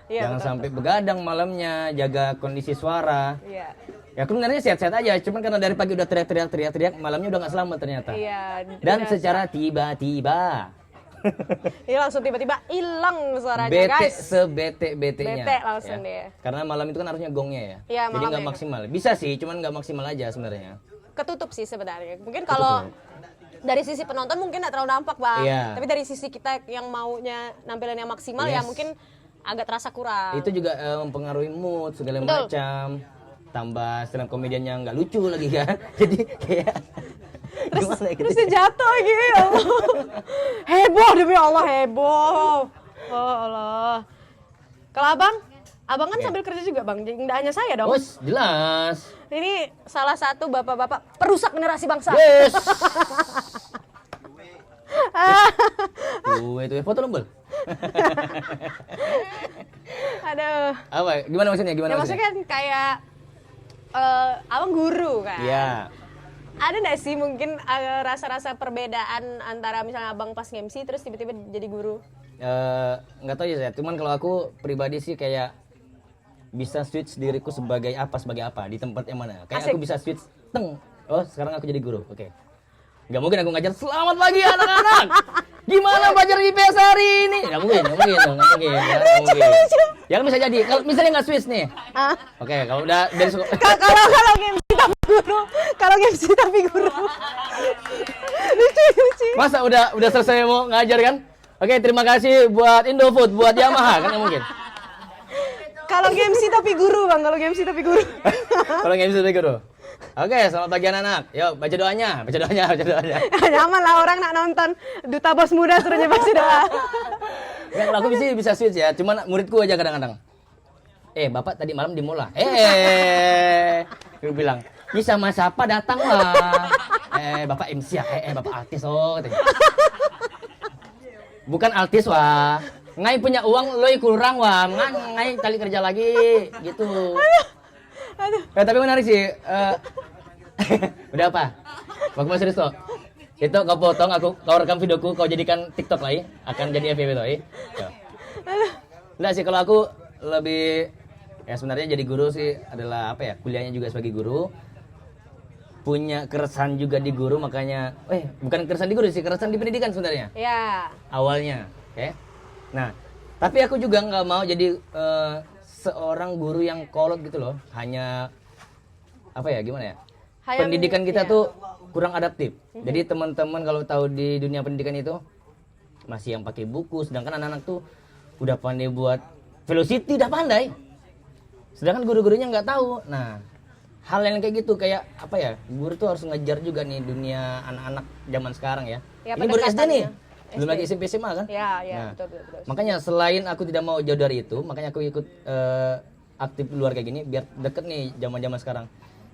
Iya, Jangan betul, sampai begadang malamnya, jaga kondisi suara. Iya. Ya sebenarnya sehat-sehat aja, cuman karena dari pagi udah teriak, malamnya udah nggak selamat ternyata. Iya. Dan udah- secara tiba-tiba. Iya langsung tiba-tiba hilang suaranya Bete guys. sebete-betenya. Bete langsung dia. Karena malam itu kan harusnya gongnya ya. Iya, Jadi nggak malamnya. maksimal. Bisa sih, cuman nggak maksimal aja sebenarnya. Ketutup sih sebenarnya. Mungkin kalau dari sisi penonton mungkin nggak terlalu nampak bang. Iya. Tapi dari sisi kita yang maunya nampilan yang maksimal ya Yes. mungkin agak terasa kurang. Itu juga mempengaruhi mood segala Betul. macam. Tambah stand up komediannya nggak lucu lagi kan. Jadi kayak gimana ya gitu. Terus dia jatuh gitu ya Allah. Heboh demi Allah, heboh. Oh Allah. Kalau abang kan sambil kerja juga bang, nggak hanya saya dong. Bos, jelas. Ini salah satu bapak-bapak perusak generasi bangsa. Yes. Itu ya foto lombol. Aduh. Apa? Gimana maksudnya? Ya maksudnya kan kayak abang guru kan. Iya. Ada nggak sih mungkin rasa-rasa perbedaan antara misalnya abang pas MC terus tiba-tiba jadi guru? Nggak tahu ya saya. Cuman kalau aku pribadi sih kayak bisa switch diriku sebagai apa di tempat yang mana. Kayak Asik. aku bisa switch oh sekarang aku jadi guru. Oke. Nggak mungkin aku ngajar selamat pagi anak-anak. Gimana belajar IPS hari ini? Nggak mungkin. Ya kan bisa jadi. Kalau misalnya nggak switch nih. Oke, kalau udah dari Kalau MC tapi guru, lucu. masa udah selesai mau ngajar kan? Oke, terima kasih buat Indofood, buat Yamaha kan nggak mungkin. Kalau MC tapi guru bang, kalau MC tapi guru. Kalau nggak bisa guru. Oke, selamat pagi anak-anak. Yuk, baca doanya. Nyaman lah orang nak nonton duta bos muda suruhnya baca doa. Ya, kalau aku bisa switch ya, cuman muridku aja kadang-kadang. Bapak tadi malam di mola. Dia bilang, bisa sama siapa datang lah. Bapak MC ya? Bapak artis katanya. Bukan artis wah. Ngai punya uang loi kurang wah. Ngai kali kerja lagi gitu. Aduh. Tapi menarik sih. Udah apa? Bagus Mas Risto. Itu kau potong, kau rekam videoku, kau jadikan TikTok lagi, akan jadi FYP tuh. Enggak sih, kalau aku lebih ya sebenarnya jadi guru sih adalah apa ya? Kuliahnya juga sebagai guru. Punya keresahan juga di guru, makanya bukan keresahan di guru sih, keresahan di pendidikan sebenarnya. Ya. Awalnya, oke. Nah, tapi aku juga nggak mau jadi seorang guru yang kolot gitu loh. Hanya apa ya, gimana ya? Pendidikan kita tuh kurang adaptif. Jadi teman-teman kalau tahu di dunia pendidikan itu masih yang pakai buku, sedangkan anak-anak tuh udah pandai buat velocity, udah pandai. Sedangkan guru-gurunya nggak tahu. Nah, hal yang kayak gitu kayak apa ya? Guru tuh harus ngejar juga nih dunia anak-anak zaman sekarang ya. Ya, Ini baru SD nih. Belum lagi SMP SMA kan? Ya, Nah, betul. Makanya selain aku tidak mau jauh dari itu, makanya aku ikut aktif di luar kayak gini biar deket nih zaman-zaman sekarang.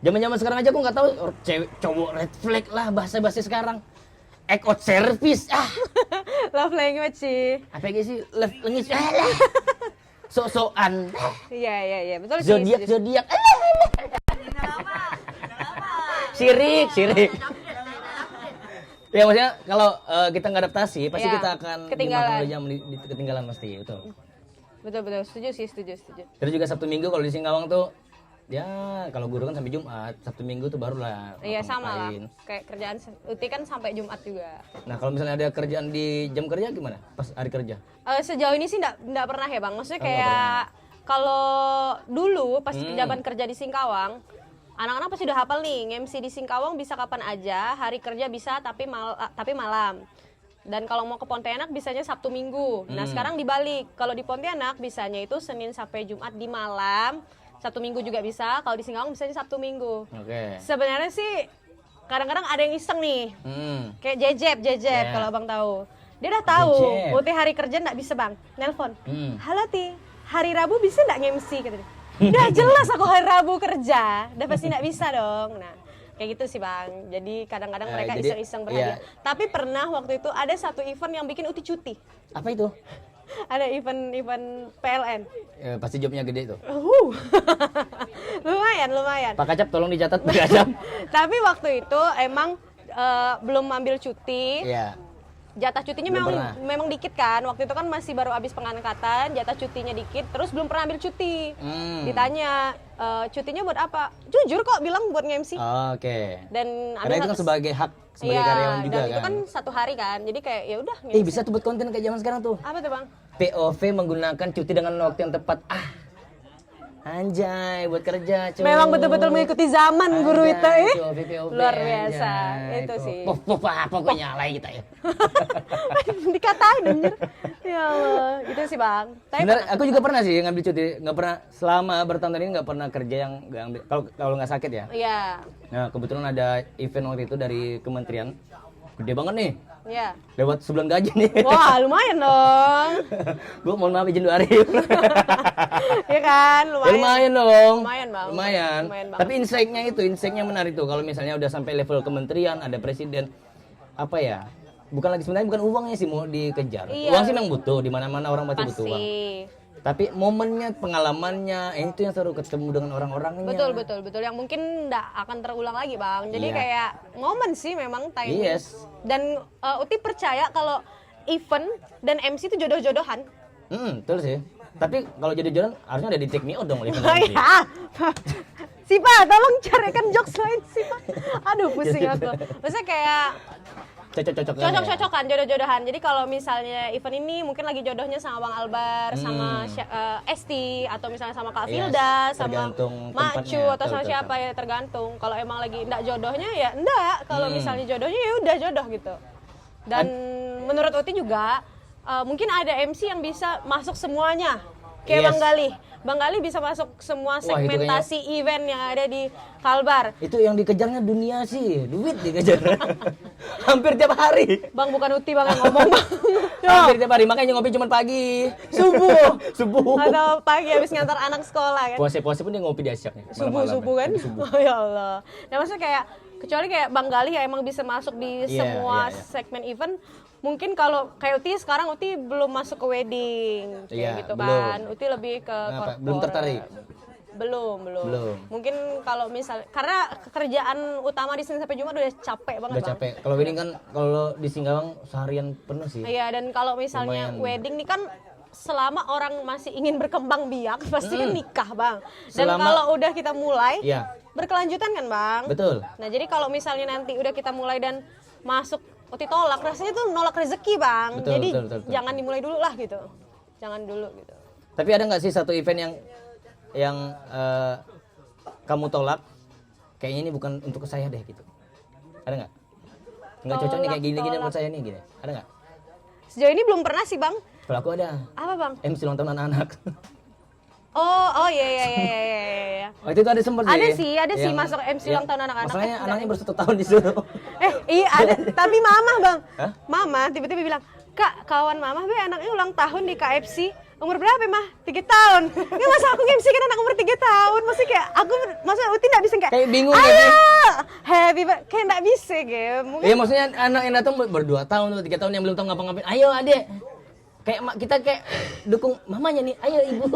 Zaman-zaman sekarang aja aku nggak tahu cewek cowok red flag lah bahasa-bahasa sekarang. Act of service Love language sih. apa sih love language lah. Sok-sokan. Iya, betul sih. Zodiak zodiak. Sirik. Ya maksudnya kalau kita nggak adaptasi pasti Ya, kita akan ketinggalan. ketinggalan pasti betul. Betul. Setuju. Terus juga Sabtu Minggu kalau di Singkawang tuh ya kalau guru kan sampai Jumat, Sabtu Minggu tuh barulah Iya, sama lah. ngapain. Kayak kerjaan Uti kan sampai Jumat juga. Nah, kalau misalnya ada kerjaan di jam kerja gimana? Pas hari kerja? Sejauh ini sih enggak pernah ya, Bang. Maksudnya Oh, nggak kayak kalau dulu pas zaman kerja di Singkawang, anak-anak pasti udah hafal nih, MC di Singkawang bisa kapan aja, hari kerja bisa tapi malam. Dan kalau mau ke Pontianak bisanya Sabtu Minggu. Nah, sekarang dibalik. Kalau di Pontianak bisanya itu Senin sampai Jumat di malam. Sabtu Minggu juga bisa. Kalau di Singkawang bisanya Sabtu Minggu. Oke. Sebenarnya sih kadang-kadang ada yang iseng nih. Kayak Jejeb Yeah. kalau Abang tahu. Dia udah tahu, Jejeb. Uti hari kerja nggak bisa, Bang. Nelpon. Halo Ti, hari Rabu bisa nggak nge-MC kata dia. Udah jelas aku hari Rabu kerja, udah pasti nggak bisa dong. Nah, kayak gitu sih, Bang. Jadi kadang-kadang mereka jadi, iseng-iseng berhadiah. iya. Tapi pernah waktu itu ada satu event yang bikin Uti cuti. Apa itu? Ada event PLN. Pasti jobnya gede tuh. Lumayan. Pak Kacap tolong dicatat Pak Kacap. Tapi waktu itu emang belum ambil cuti. Iya. Jatah cutinya Belum memang dikit kan. Waktu itu kan masih baru habis pengangkatan, jatah cutinya dikit, terus belum pernah ambil cuti. Ditanya, cutinya buat apa? Jujur kok bilang buat nge-MC. Oke. Dan Karena itu kan sebagai hak sebagai karyawan juga dan kan. itu kan 1 hari kan. Jadi kayak ya udah Bisa tuh buat konten kayak zaman sekarang tuh. Apa tuh, Bang? POV menggunakan cuti dengan waktu yang tepat. Anjay, buat kerja, cuy. Memang betul-betul mengikuti zaman guru itu. POV, Luar biasa. anjay. Itu sih. Pokoknya alay kita ya. Dikatain anjir. Ya Allah, itu sih, Bang. Tapi Bener, aku juga pernah sih ngambil cuti, nggak pernah selama bertahun-tahun ini nggak pernah kerja yang nggak ambil kalau nggak sakit ya. iya. Nah kebetulan ada event waktu itu dari kementerian, gede banget nih, Iya. lewat sebulan gaji nih. Wah, lumayan dong. Bu mohon maaf izin 2 hari. Iya kan, Ya, lumayan dong. Lumayan, Bang. Lumayan. Lumayan banget. Tapi insight-nya menarik tuh. Kalau misalnya udah sampai level kementerian, ada presiden, apa ya? Sebenarnya bukan uangnya sih mau dikejar. Iya. Uang sih memang butuh, di mana-mana orang pasti butuh uang. Pasti. Tapi momennya, pengalamannya, itu yang seru ketemu dengan orang-orangnya. Betul. Yang mungkin nggak akan terulang lagi, Bang. Jadi Iya. kayak momen sih memang timing. Yes. Dan Uti percaya kalau event dan MC itu jodoh-jodohan. Betul sih. Tapi kalau jadi jalan harusnya ada di Take Me Out dong. Ya. Sipa, tolong carikan jokes lain, Sipa. Aduh, pusing aku. Maksudnya kayak cocok-cocokan, jodoh-jodohan. Jadi kalau misalnya event ini mungkin lagi jodohnya sama Bang Albar, sama Esti, atau misalnya sama Kak Yes, Filda, sama tergantung Macu, tempatnya. atau sama Betul, siapa ya, tergantung. Kalau emang lagi enggak jodohnya ya enggak. Kalau misalnya jodohnya ya udah jodoh gitu. Dan menurut Uti juga mungkin ada MC yang bisa masuk semuanya. Kayak Yes. Bang Galih. Bang Galih bisa masuk semua Wah, itu segmentasi event yang ada di Kalbar. Itu yang dikejarnya dunia sih, duit dikejar. Hampir tiap hari. Bang, bukan Uti, Bang, yang ngomong, Bang. Hampir tiap hari, makanya ngopi cuma pagi. Subuh. Subuh. Atau pagi habis ngantar anak sekolah kan. Puasa-puasa pun dia ngopi di asyaknya. Subuh kan. Oh ya Allah. Nah, maksudnya kayak kecuali kayak Bang Galih yang emang bisa masuk di Iya, semua iya. segmen event. Mungkin kalau kayak Uti sekarang Uti belum masuk ke wedding kayak Iya, gitu belum. kan. Uti lebih ke Kenapa? corporate. Belum tertarik? Belum. Mungkin kalau misal karena kerjaan utama di Senin sampai Jumat udah capek banget, Udah Bang. capek. Kalau wedding kan kalau di Singkawang seharian penuh sih. Iya, dan kalau misalnya Lumayan. wedding nih kan selama orang masih ingin berkembang biak pasti kan nikah, Bang. Dan Selama- kalau udah kita mulai Iya. berkelanjutan kan, Bang? Betul. Nah, jadi kalau misalnya nanti udah kita mulai dan masuk Uti tolak, rasanya tuh nolak rezeki, Bang. Betul, Jadi betul. jangan dimulai dulu lah gitu. Jangan dulu gitu. Tapi ada nggak sih satu event yang kamu tolak? Kayaknya ini bukan untuk saya deh gitu. Ada nggak? Nggak cocok nih kayak gini-gini buat saya nih gini. Ada nggak? Sejauh ini belum pernah sih, Bang. Kalau aku ada. Apa, Bang? MC ulang tahun anak-anak. Oh iya. Waktu itu ada sempat Ada sih masuk MC ulang tahun anak-anak. Masalahnya anaknya baru 1 tahun disuruh. Iya ada, tapi mama, Bang. Hah? Mama tiba-tiba bilang, Kak, kawan mama be anaknya ulang tahun di KFC. Umur berapa mah? 3 tahun. Ya masa aku MC kan anak umur 3 tahun. Maksudnya kayak aku, maksudnya Uti gak bisa kayak bingung ayo, gitu. happy birthday. Kayak gak bisa gitu. Mungkin Iya maksudnya anak yang datang ber-2 tahun atau 3 tahun yang belum tahu ngapa-ngapain. Ayo adek. Kayak kita kayak dukung mamanya nih. Ayo ibu.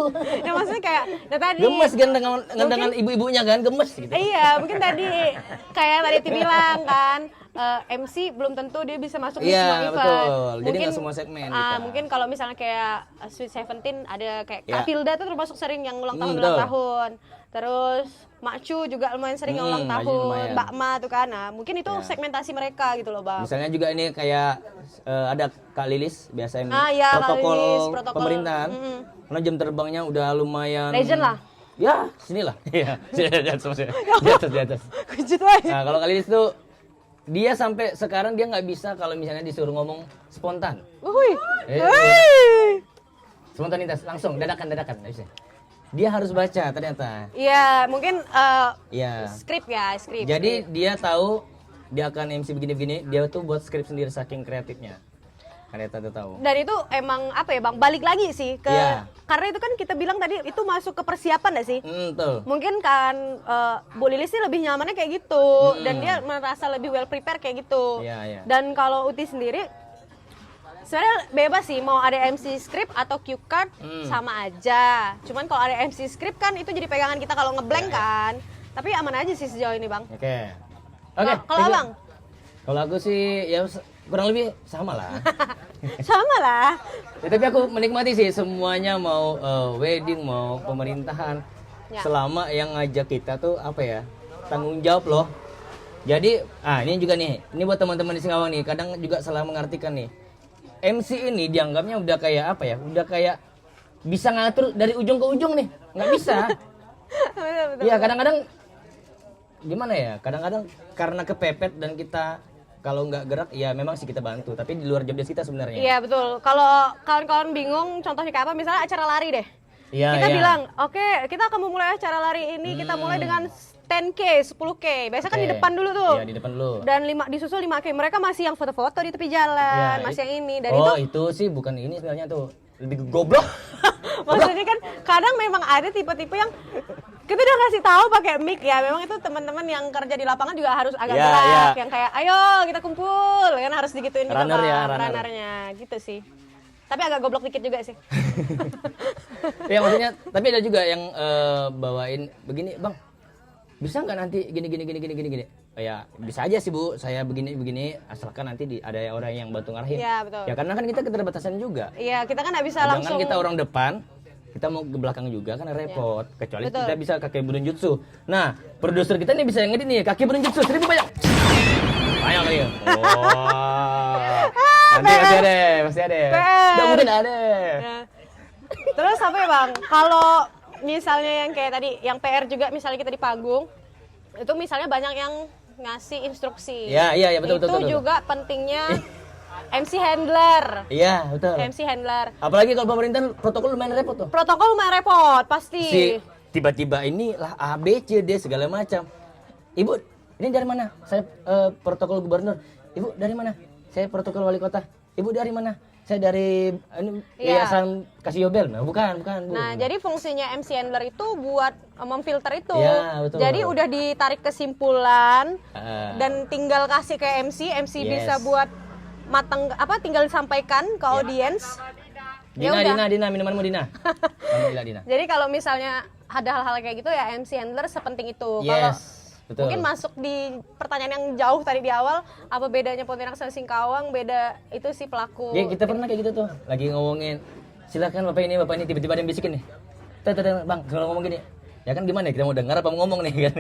ya maksudnya kayak tadi Gemes kan dengan ibu-ibunya kan, gemes gitu. iya, mungkin tadi kayak tadi Ti bilang kan, MC belum tentu dia bisa masuk di Iya, semua event. betul. Jadi nggak semua segmen kita. Mungkin kalau misalnya kayak Sweet Seventeen ada kayak Ya. Kak Filda tuh termasuk sering yang ulang tahun betul. ulang tahun. Terus Mak Cu juga lumayan sering yang ulang Mak Cu tahun. lumayan. Mbak Ma tuh kan. Nah, mungkin itu Ya. segmentasi mereka gitu loh, Bang. Misalnya juga ini kayak ada Kak Lilis biasa ini Iya, Kak protokol, Lilis, protokol. pemerintahan. Karena jam terbangnya udah lumayan Legend lah. Ya, sinilah. Iya, di atas. Di atas. Kejut aja. Nah, kalau Kak Lilis tuh dia sampai sekarang dia nggak bisa kalau misalnya disuruh ngomong spontan. Wuih. Eh, Wuih. Spontanitas langsung dadakan nggak bisa. Dia harus baca ternyata. Iya, mungkin Iya. skrip ya, skrip. Jadi dia tahu dia akan MC begini-begini, dia tuh buat skrip sendiri saking kreatifnya. Kan tuh tahu. Dan itu emang apa ya Bang, balik lagi sih ke Iya. karena itu kan kita bilang tadi itu masuk ke persiapan gak sih? Betul. Mungkin kan Bu Lilis sih lebih nyamannya kayak gitu dan dia merasa lebih well prepare kayak gitu. Iya, iya. Dan kalau Uti sendiri sebenarnya bebas sih mau ada MC script atau cue card sama aja. Cuman kalau ada MC script kan itu jadi pegangan kita kalau ngeblank kan. Tapi aman aja sih sejauh ini Bang. Oke. Kalau thank you. Abang? Kalau aku sih ya kurang lebih sama lah. Sama lah. Ya, tapi aku menikmati sih semuanya mau wedding mau pemerintahan. Ya. Selama yang ngajak kita tuh apa ya? Tanggung jawab loh. Jadi, ini juga nih. Ini buat teman-teman di Singkawang nih, kadang juga salah mengartikan nih. MC ini dianggapnya udah kayak apa ya? Udah kayak bisa ngatur dari ujung ke ujung nih. Nggak bisa. Betul. Iya, kadang-kadang gimana ya? Kadang-kadang karena kepepet dan kita kalau nggak gerak ya memang sih kita bantu, tapi di luar job desk kita sebenarnya. Iya betul. Kalau kawan-kawan bingung, contohnya kayak apa? Misalnya acara lari deh. Iya, Kita iya. bilang, oke kita akan memulai acara lari ini, kita mulai dengan 10K, 10K. Biasa kan di Oke. depan dulu tuh. Iya, di depan dulu. Dan disusul 5K. Mereka masih yang foto-foto di tepi jalan, Ya, masih yang ini. Dan itu sih bukan ini sebenarnya tuh. Lebih goblok. maksudnya kan kadang memang ada tipe-tipe yang kita udah kasih tahu pakai mic ya. Memang itu teman-teman yang kerja di lapangan juga harus agak Ya, gerak, ya. yang kayak ayo kita kumpul, kan harus digituin juga Runner ya, Bang, runner. runnernya gitu sih. Tapi agak goblok dikit juga sih. Ya maksudnya, tapi ada juga yang bawain begini, Bang. Bisa nggak nanti gini. Oh, ya bisa aja sih Bu, saya begini asalkan nanti ada orang yang bantu ngarahin. Iya, betul. Ya karena kan kita keterbatasan juga. Iya, kita kan nggak bisa Jangan langsung. kita orang depan, kita mau ke belakang juga kan repot. Kecuali Betul. kita bisa kakek berunjutsu. Nah, produser kita nih bisa ngedit nih, kakek berunjutsu 1000 banyak. Banyak kali ya. Nanti pasti ada. PR. Nggak mungkin ada. Ya. Terus apa ya Bang? Kalau misalnya yang kayak tadi, yang PR juga misalnya kita di panggung, itu misalnya banyak yang ngasih instruksi. Iya, betul. Itu juga pentingnya MC handler. Iya, betul. MC handler. Apalagi kalau pemerintahan protokol lumayan repot tuh. Protokol lumayan repot, pasti. Si tiba-tiba ini lah A B C D segala macam. Ibu, ini dari mana? Saya protokol gubernur. Ibu dari mana? Saya protokol wali kota. Ibu dari mana? Saya dari Yayasan Kasiobel. Nah, bukan, Bu. Nah, jadi fungsinya MC handler itu buat memfilter itu. Iya, betul. Jadi udah ditarik kesimpulan Ah. dan tinggal kasih ke MC, MC Yes. bisa buat tinggal disampaikan ke audiens. Ya udah. Dina, minumanmu Dina. Alhamdulillah Dina. Jadi kalau misalnya ada hal-hal kayak gitu ya MC handler sepenting itu. Kalau Yes, betul. mungkin masuk di pertanyaan yang jauh tadi di awal, apa bedanya Pontianak sama Singkawang? Beda itu si pelaku. Ya, kita pernah kayak gitu tuh. Lagi ngomongin, silakan Bapak ini tiba-tiba ada yang bisikin nih. Tuh, Bang, kalau ngomong gini. Ya kan gimana ya, kita mau dengar apa mau ngomong nih kan.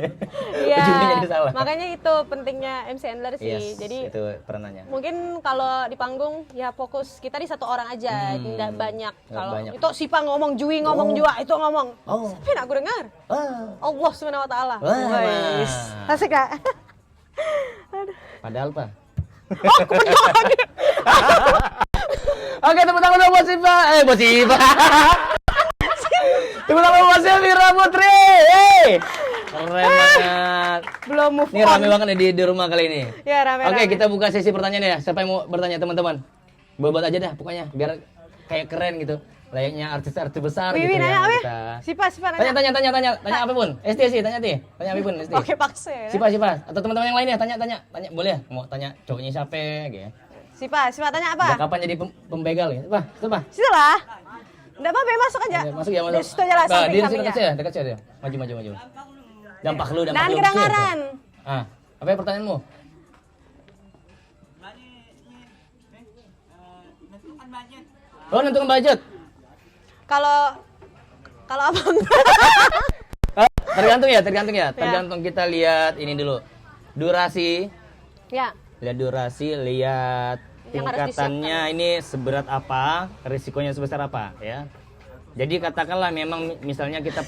Iya. Ujungnya jadi salah. Makanya itu pentingnya MC handler sih. Yes, Jadi itu peranannya. mungkin kalau di panggung ya fokus kita di satu orang aja, tidak banyak. Nggak Kalau banyak. itu Sipa ngomong, Jui ngomong juga, itu ngomong. Oh. Tapi aku dengar. Ah. Allah Subhanahu wa taala. Wah. Wais. Asik gak? Padahal Pak. Oh, kebetulan. Oke, tepuk tangan dong buat Siva. Buat Siva. Tepuk tangan buat Silvira Putri. Keren banget. Belum move Ini on. rame banget nih di rumah kali ini. Ya, rame. Oke, kita buka sesi pertanyaan ya. Siapa yang mau bertanya teman-teman? Buat aja dah pokoknya biar kayak keren gitu. Layaknya artis-artis besar Wiwi gitu nanya ya. apa? Kita. Sipa nanya. Tanya apapun. ST sih, tanya apapun ST. Oke, paksa ya. Sipa atau teman-teman yang lainnya tanya boleh mau tanya cowoknya siapa gitu. Sipa tanya apa? Udah kapan jadi pembegal ya? Pak. Situ lah. Enggak apa-apa, masuk aja. Masuk ya, masuk. Di situ aja lah, samping-sampingnya. Dekat saya. Maju. Dampak lu. Dan kedengaran. Apa ya pertanyaanmu? Oh, nentukan budget. Kalau apa? Tergantung ya. Tergantung kita lihat ini dulu. Durasi. Ya. Lihat durasi, lihat Yang harus tingkatannya ini seberat apa, risikonya sebesar apa ya. Jadi katakanlah memang misalnya kita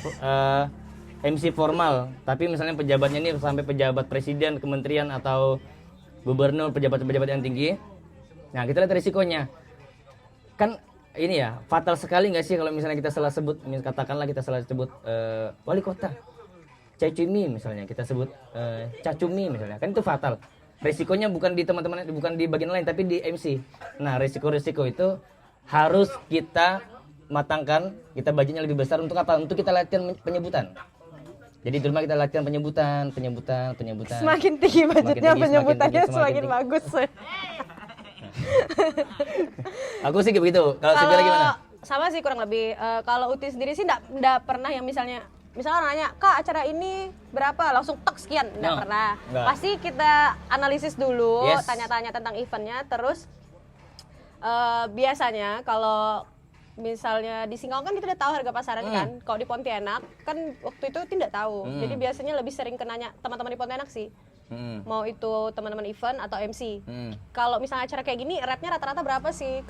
MC formal, tapi misalnya pejabatnya ini sampai pejabat presiden, kementerian atau gubernur, pejabat-pejabat yang tinggi. Nah, kita lihat risikonya. Kan ini ya, fatal sekali nggak sih kalau misalnya kita salah sebut, katakanlah kita salah sebut wali kota, Cacumi misalnya, kita sebut Cacumi misalnya, kan itu fatal. Risikonya bukan di teman-teman, bukan di bagian lain, tapi di MC. Nah, risiko-risiko itu harus kita matangkan, kita budgetnya lebih besar untuk apa? Untuk kita latihan penyebutan. Jadi di rumah kita latihan penyebutan. Semakin tinggi budgetnya, penyebutannya semakin tinggi. bagus. Aku sih begitu. Kalau Sibira gimana? Sama sih kurang lebih. Kalau Uti sendiri sih enggak pernah yang misalnya nanya, "Kak, acara ini berapa?" Langsung tek sekian. Enggak pernah. Enggak. Pasti kita analisis dulu, Yes. tanya-tanya tentang eventnya, terus biasanya kalau misalnya di Singkawang kan kita udah tahu harga pasaran kan. Kalau di Pontianak kan waktu itu tidak tahu. Jadi biasanya lebih sering kenanya teman-teman di Pontianak sih. Mau itu teman-teman event atau MC. Kalau misalnya acara kayak gini, rate-nya rata-rata berapa sih?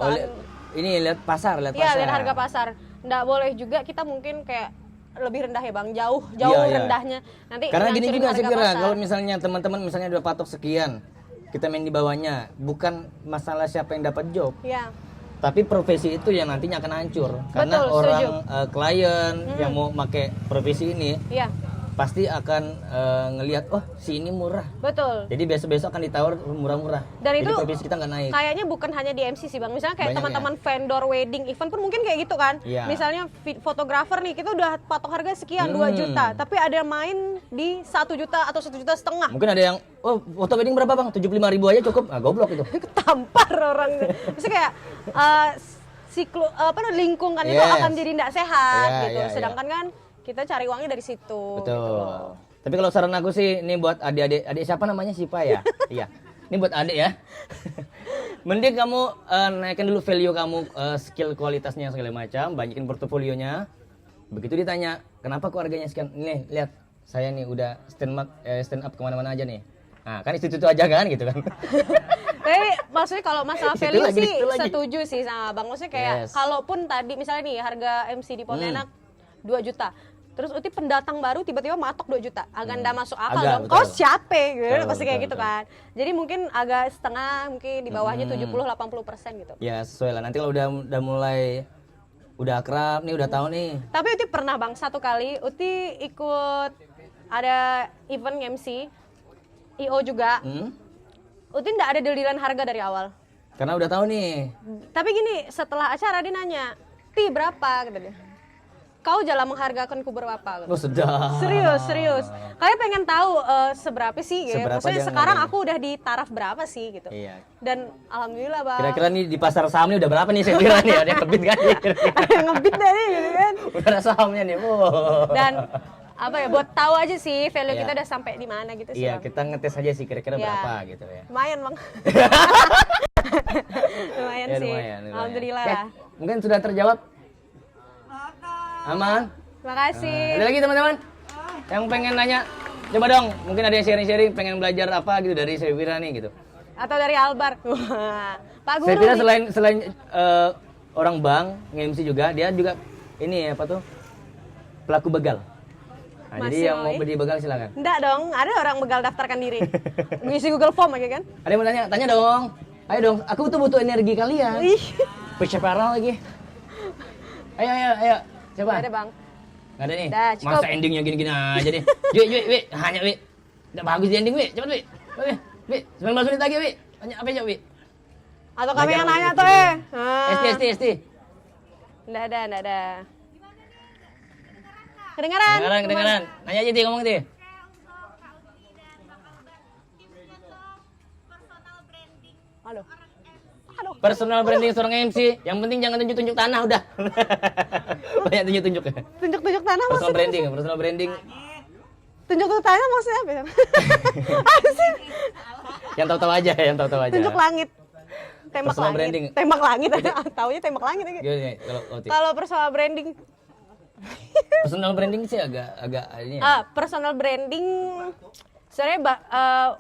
Ini lihat pasar. Iya, lihat harga pasar. Nggak boleh juga kita mungkin kayak lebih rendah ya Bang, jauh Iya. rendahnya. Nanti Karena gini ngancurin juga harga saya kira, pasar. kalau misalnya teman-teman misalnya udah patok sekian, kita main di bawahnya, bukan masalah siapa yang dapat job, Iya. tapi profesi itu yang nantinya akan hancur. Karena Betul, orang setuju. klien yang mau pakai profesi ini Iya. pasti akan ngelihat, oh si ini murah. Betul. Jadi besok-besok akan ditawar murah-murah. Dan Jadi itu profesi kita nggak naik. kayaknya bukan hanya di MC sih Bang. Misalnya kayak Banyak teman-teman vendor wedding event pun mungkin kayak gitu kan. Iya. Misalnya fotografer nih, kita udah patok harga sekian 2 juta, tapi ada yang main di 1 juta atau 1,5 juta. Mungkin ada yang, oh foto wedding berapa bang? 75.000 aja cukup. Ah goblok itu. Ketampar orang. Maksudnya kayak lingkungan itu Yes. akan jadi tidak sehat Iya, gitu. iya, Sedangkan kan kita cari uangnya dari situ. Betul. Gitu loh. Tapi kalau saran aku sih, ini buat adik siapa namanya Sipa ya? Iya. Ini buat adik ya. Mending kamu naikkan dulu value kamu, skill kualitasnya segala macam, banyakin portofolionya. Begitu ditanya, kenapa kok harganya sekian? Nih, lihat saya nih udah stand up kemana-mana aja nih. Nah, kan itu aja kan gitu kan. Tapi maksudnya kalau masalah Di situ value lagi, di sih situ lagi. setuju sih sama Bang. Maksudnya kayak Yes. kalaupun tadi misalnya nih harga MC di Pontianak 2 juta. Terus Uti pendatang baru tiba-tiba matok 2 juta. Agak ndak masuk akal Agak, dong. betul. Kau siapa gitu. Betul, Pasti kayak betul, gitu betul. kan. Jadi mungkin agak setengah, mungkin di bawahnya 70-80% gitu. Ya sesuai lah. Nanti kalau udah mulai udah akrab nih, udah tahu nih. Tapi Uti pernah Bang, satu kali Uti ikut ada event MC IO juga. Uti ndak ada dealan harga dari awal. Karena udah tahu nih. Tapi gini, setelah acara dia nanya, "Ti berapa?" kata dia. "Kau jalan menghargakan ku berapa?" kata. Oh sedap. Serius. Kayak pengen tahu seberapa sih gitu. Seberapa Maksudnya dia sekarang ngehargain? aku udah di taraf berapa sih gitu. Iya. Dan alhamdulillah Bang. Kira-kira nih di pasar saham nih udah berapa nih saya kira nih? Ada yang ngebit kan? ada yang ngebit dari gitu kan. Udah ada sahamnya nih. Wow. Dan apa ya, buat tahu aja sih value Iya. kita udah sampai di mana gitu sih Iya, Bang. kita ngetes aja sih kira-kira Iya. berapa gitu ya. Lumayan Bang. lumayan Ya, sih. lumayan. Alhamdulillah Oke, lah. mungkin sudah terjawab? Aman? Makasih. Ada lagi teman-teman? Yang pengen nanya? Coba dong, mungkin ada yang sharing-sharing pengen belajar apa gitu dari Sevira nih gitu. Atau dari Albar. Wah, Pak Guru. Sevira nih. selain orang bank, nge-MC juga, dia juga ini apa tuh? Pelaku begal. Nah, Masih, jadi yang mau Oi. beli begal silakan. Enggak dong, ada orang begal daftarkan diri. Ngisi Google Form aja kan? Ada yang mau tanya? Tanya dong. Ayo dong, aku tuh butuh energi kalian. Ih, Perseparan lagi. Ayo. Coba. nggak ada Bang. Nggak ada nih. Dah, cukup. Masa endingnya gini-gini aja deh. Wi, hanya Wi. Udah bagus di ending Wi. Cepet Wi. Wi, 19 menit lagi Wi. Tanya apa aja Wi? Atau kami yang nanya tuh ST. Nggak ada. Kedengaran. Nanya aja, Ti, ngomong, Ti. Aduh. Personal branding seorang MC, yang penting jangan tunjuk-tunjuk tanah udah. Banyak tunjuk-tunjuk. Tunjuk-tunjuk tanah Personal maksudnya? branding. Tunjuk-tunjuk tanah maksudnya apa ya? Apa sih? Yang tahu-tahu aja. Tunjuk langit. Tembak Personal langit. branding. Tembak langit. Taunya tembak langit ya. Gimana kalau Oti? Kalau personal branding Personal branding sih agak ini ya. personal branding sebenarnya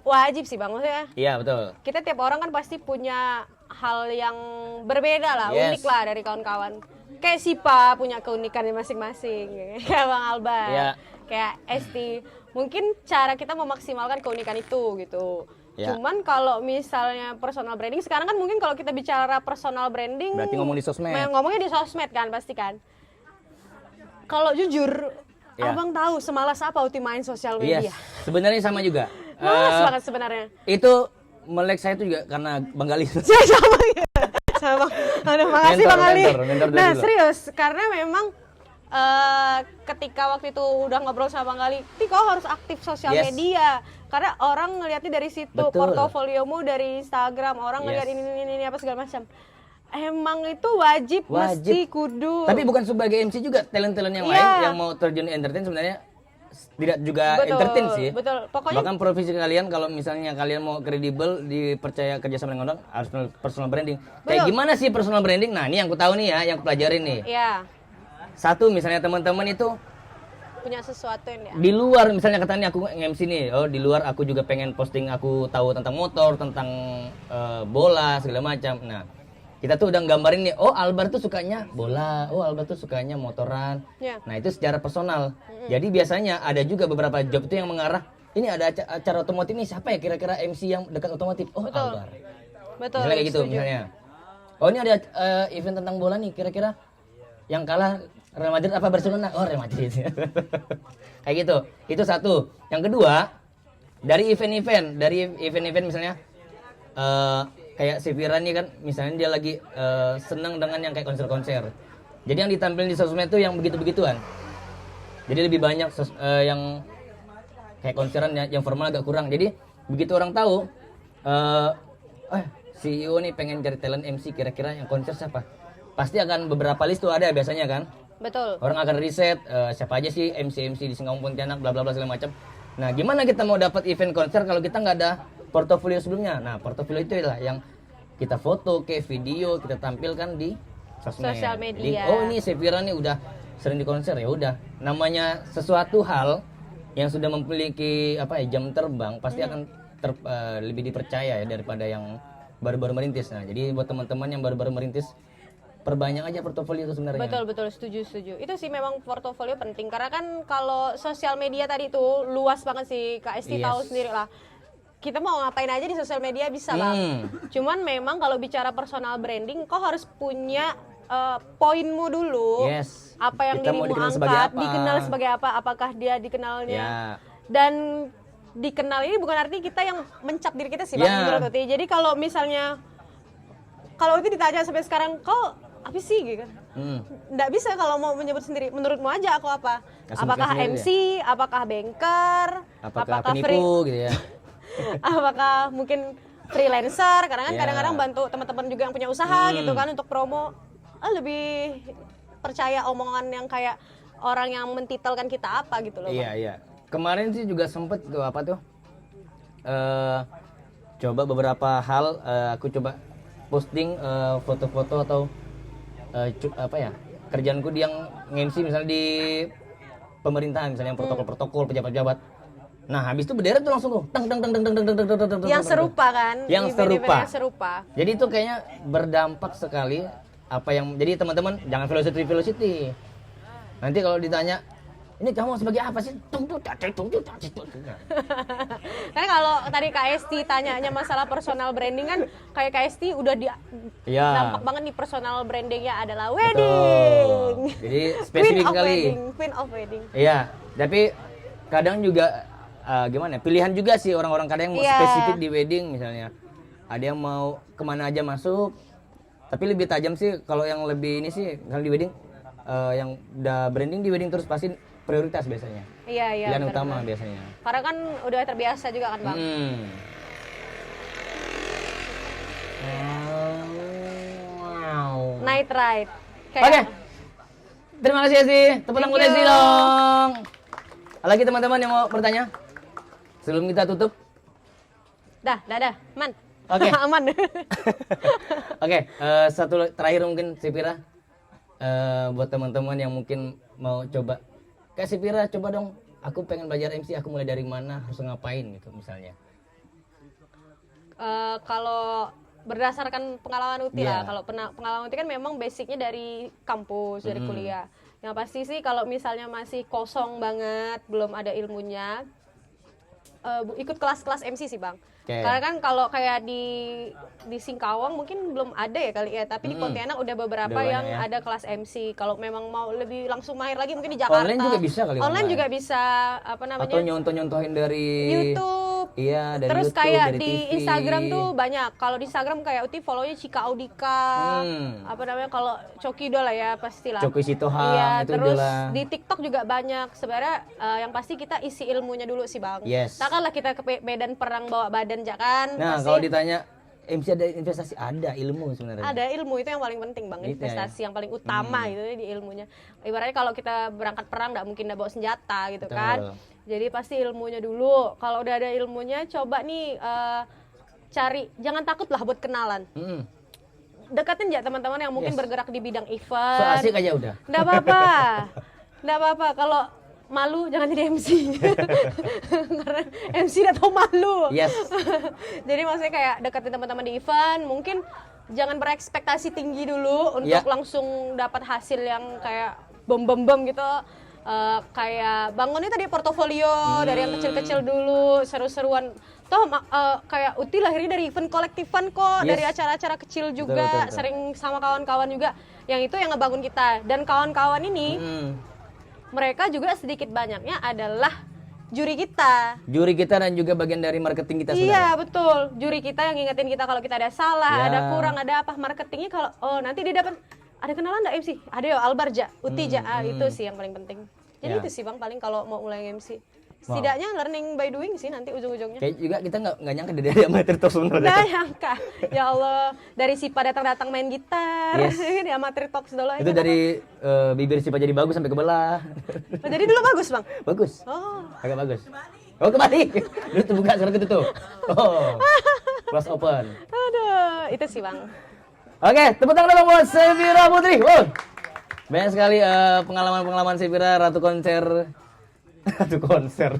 wajib sih Bang, maksudnya Iya, betul. kita tiap orang kan pasti punya hal yang berbeda lah, Yes. unik lah dari kawan-kawan. Kayak Sipa punya keunikannya masing-masing, kayak Bang Albar, Iya. kayak Esti. Mungkin cara kita memaksimalkan keunikan itu gitu. Iya. Cuman kalau misalnya personal branding sekarang kan mungkin kalau kita bicara personal branding Berarti ngomong di sosmed. ngomongnya di sosmed kan pasti kan. Kalau jujur, Iya. Abang tahu semalas apa Uti main sosial media? Yes. Sebenarnya sama juga. Malas Eh, banget sebenarnya. Itu melek saya itu juga karena Bang Gali. Sama ya. Sama. Aduh, makasih Mentor, Bang Ali. mentor dulu. Nah, serius, karena memang ketika waktu itu udah ngobrol sama Bang Gali, Ti kau harus aktif sosial Yes. media. Karena orang ngeliatnya dari situ, Betul. portofoliomu dari Instagram, orang ngeliat Yes. ini apa segala macam. Emang itu wajib, mesti kudu. Tapi bukan sebagai MC juga, talent-talent yang Iya. lain yang mau terjun di entertain sebenarnya tidak juga Betul, entertain sih. betul. Pokoknya- Bahkan profesi kalian kalau misalnya kalian mau kredibel, dipercaya kerjasama dengan orang, harus personal branding. Kayak Betul. gimana sih personal branding? Nah, ini yang aku tahu nih ya, yang aku pelajarin nih. Iya, Satu, misalnya teman-teman itu punya sesuatu yang di luar, misalnya katanya aku MC nih, oh di luar aku juga pengen posting aku tahu tentang motor, tentang bola segala macam. Nah, kita tuh udah gambarin nih, oh Albar tuh sukanya bola, oh Albar tuh sukanya motoran. Iya. Nah, itu secara personal. Jadi biasanya ada juga beberapa job tuh yang mengarah, ini ada acara otomotif nih, siapa ya kira-kira MC yang dekat otomotif? Oh, Betul. Albar. betul. Misalnya kayak gitu, setuju. misalnya. Oh, ini ada event tentang bola nih, kira-kira yang kalah Real Madrid apa Barcelona? Oh, Real Madrid. Kayak gitu. Itu satu. Yang kedua, dari event-event misalnya kayak si Vira nih kan, misalnya dia lagi senang dengan yang kayak konser-konser. Jadi yang ditampilin di sosmed itu yang begitu-begituan. Jadi lebih banyak yang kayak konseran yang formal agak kurang. Jadi begitu orang tahu, CEO nih pengen cari talent MC, kira-kira yang konser siapa? Pasti akan beberapa list tuh ada biasanya kan. Betul. Orang akan riset siapa aja sih MC di Singkawang Pontianak bla bla bla segala macam. Nah, gimana kita mau dapat event konser kalau kita nggak ada portofolio sebelumnya? Nah, portofolio itu lah yang kita foto, kayak video, kita tampilkan di sosmed. Sosial Jadi, media. oh ini Sevira nih udah sering di konser, ya udah. Namanya sesuatu hal yang sudah memiliki jam terbang pasti akan lebih dipercaya ya daripada yang baru-baru merintis. Nah, jadi buat teman-teman yang baru-baru merintis, perbanyak aja portofolio itu sebenarnya. Betul, setuju. Itu sih memang portofolio penting karena kan kalau sosial media tadi itu luas banget sih, Kak Esti Yes. tahu sendiri lah. Kita mau ngapain aja di sosial media bisa lah. Cuman memang kalau bicara personal branding, kau harus punya poinmu dulu. Yes. Apa yang Kita mau dirimu dikenal sebagai angkat, apa? dikenal sebagai apa? Apakah dia dikenalnya? Ya. Dan dikenal ini bukan arti kita yang mencap diri kita sih, Bang, Ya. menurut Uti. Jadi kalau misalnya Uti ditanya sampai sekarang, kau apa sih gitu? Nggak bisa kalau mau menyebut sendiri. Menurutmu aja aku apa? Asumsi Apakah sendiri MC? Apakah banker? Apakah penipu gitu ya? Apakah mungkin freelancer? Karena kan Ya. kadang-kadang bantu teman-teman juga yang punya usaha gitu kan untuk promo. Lebih percaya omongan yang kayak orang yang mentitelkan kita apa gitu loh. Iya, iya. Kemarin sih juga sempet tuh coba beberapa hal, aku coba posting foto-foto atau kerjaanku yang nge-MC misalnya di pemerintahan, misalnya yang protokol-protokol pejabat-pejabat. Nah, habis itu berderet tuh langsung tuh tang tang tang tang tang tang tang tang tang, Yang serupa kan? Yang Event-event serupa. yang serupa. Jadi itu kayaknya berdampak sekali jadi teman-teman jangan velocity. Nanti kalau ditanya, ini kamu sebagai apa sih? Karena kalau tadi Kak Esti tanyanya masalah personal branding kan, kayak Kak Esti udah Iya. dampak banget nih personal brandingnya adalah wedding. Jadi spesifik sekali. Queen of wedding. Iya, tapi kadang juga gimana? Pilihan juga sih orang-orang kadang yang mau Iya. spesifik di wedding misalnya. ada yang mau kemana aja masuk. Tapi lebih tajam sih kalau yang lebih ini sih kalau di wedding yang udah branding di wedding terus pasti prioritas biasanya. Iya, Pilihan benar, utama benar. biasanya. Karena kan udah terbiasa juga kan Bang. Night ride. Oke. Terima kasih ya sih. Tepuk tangan buat Desi dong. Ada lagi teman-teman yang mau bertanya? Sebelum kita tutup. Dah. Man. Oke. Aman. Oke, satu terakhir mungkin si Pira. Buat teman-teman yang mungkin mau coba. Kayak si Pira, coba dong. Aku pengen belajar MC, aku mulai dari mana, harus ngapain gitu misalnya. Kalau berdasarkan pengalaman Uti Iya. lah, kalau pengalaman Uti kan memang basicnya dari kampus, dari kuliah. Yang pasti sih kalau misalnya masih kosong banget, belum ada ilmunya, ikut kelas-kelas MC sih Bang. Oke. Karena kan kalau kayak di Singkawang mungkin belum ada ya kali ya, tapi di Pontianak udah beberapa Udah banyak yang ya. ada kelas MC. Kalau memang mau lebih langsung mahir lagi mungkin di Jakarta. Online juga bisa kali, Online online. juga bisa, apa namanya? Atau nyontoh-nyontohin dari YouTube. Iya, dari Terus YouTube, kayak dari di TV. Instagram tuh banyak. Kalau di Instagram kayak Uti follow-nya Cika Audika. Apa namanya? Kalau Coki Idola ya pastilah. Coki Sitohang, Iya, itu terus idola. di TikTok juga banyak. Sebenarnya yang pasti kita isi ilmunya dulu sih, Bang. Yes. Takkanlah kita ke medan perang bawa badan ya kan? Nah, Pasti kalau ditanya MC ada investasi, ada ilmu sebenarnya. ada ilmu itu yang paling penting Bang, Gitu ya. investasi yang paling utama gitu di ilmunya. Ibaratnya kalau kita berangkat perang nggak mungkin bawa senjata gitu Betul. kan. Jadi pasti ilmunya dulu. Kalau udah ada ilmunya coba nih cari, jangan takut lah buat kenalan. Dekatin ya teman-teman yang mungkin Yes. bergerak di bidang So event. asik aja udah. Nggak apa-apa. Nggak apa-apa. Kalau malu jangan jadi MC. Karena MC udah tau malu. Yes. Jadi maksudnya kayak deketin teman-teman di event, mungkin jangan berekspektasi tinggi dulu untuk Ya. langsung dapat hasil yang kayak bom gitu. Kayak bangunnya tadi portofolio dari yang kecil-kecil dulu, seru-seruan. Toh kayak Uti lahirnya dari event kolektifan kok, Yes. dari acara-acara kecil juga, betul. sering sama kawan-kawan juga. Yang itu yang ngebangun kita. Dan kawan-kawan ini mereka juga sedikit banyaknya adalah juri kita. Juri kita dan juga bagian dari marketing kita sebenarnya. Iya betul, juri kita yang ngingetin kita kalau kita ada salah, Ya. ada kurang, ada apa marketingnya kalau nanti dia dapat ada kenalan nggak MC? Ada ya Albarja, Utija, itu sih yang paling penting. Jadi Ya. itu sih Bang paling kalau mau mulai MC. Setidaknya learning by doing sih nanti ujung-ujungnya. Kayak juga kita nggak nyangka dari amatir talk sebenarnya. Nah nyangka, ya Allah dari Sipa datang-datang main gitar, Yes. di Amatir Talks dulu. Itu dari bibir Sipa jadi bagus sampai ke belah. Jadi dulu bagus Bang. Bagus. Oh. Agak bagus. Oh kembali. Dulu terbuka sekarang ketutup. Oh. Close open. Aduh, itu sih Bang. Oke, tepuk tangan dong buat Sevira Putri. Wow. Banyak sekali pengalaman-pengalaman Sevira ratu konser. Ratu konser.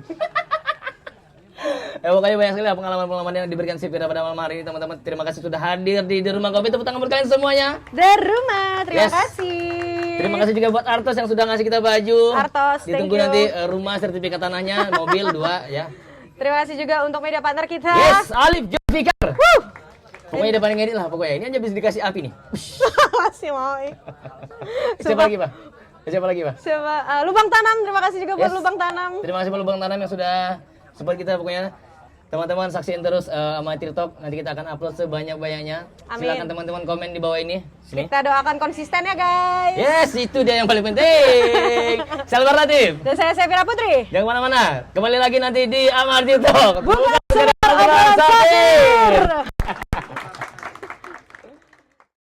Pokoknya banyak sekali pengalaman-pengalaman yang diberikan Sevira pada malam hari ini teman-teman. Terima kasih sudah hadir di Rumah Kopi. Tepuk tangan buat kalian semuanya. Dari rumah, terima Yes. kasih. Terima kasih juga buat Artos yang sudah ngasih kita baju. Artos, thank Ditunggu you. nanti rumah, sertifikat tanahnya, mobil 2 ya. Terima kasih juga untuk media partner kita. Yes, Alif Jofikar. Pokoknya depan ngedit lah pokoknya. Ini aja bisa dikasih api nih. Masih mau. Siapa lagi, Pak? Siapa lagi, Pak? Siapa? Lubang Tanam, terima kasih juga buat Yes. Lubang Tanam. Terima kasih buat Lubang Tanam yang sudah support kita pokoknya. Teman-teman saksiin terus Amatir Talk. Nanti kita akan upload sebanyak-banyaknya. Amin. Silakan teman-teman komen di bawah ini. Sini. Kita doakan konsisten ya guys. Yes, itu dia yang paling penting. Salam Latif. Dan saya Sevira Putri. Jangan kemana-mana. Kembali lagi nanti di Amatir Talk. Bukan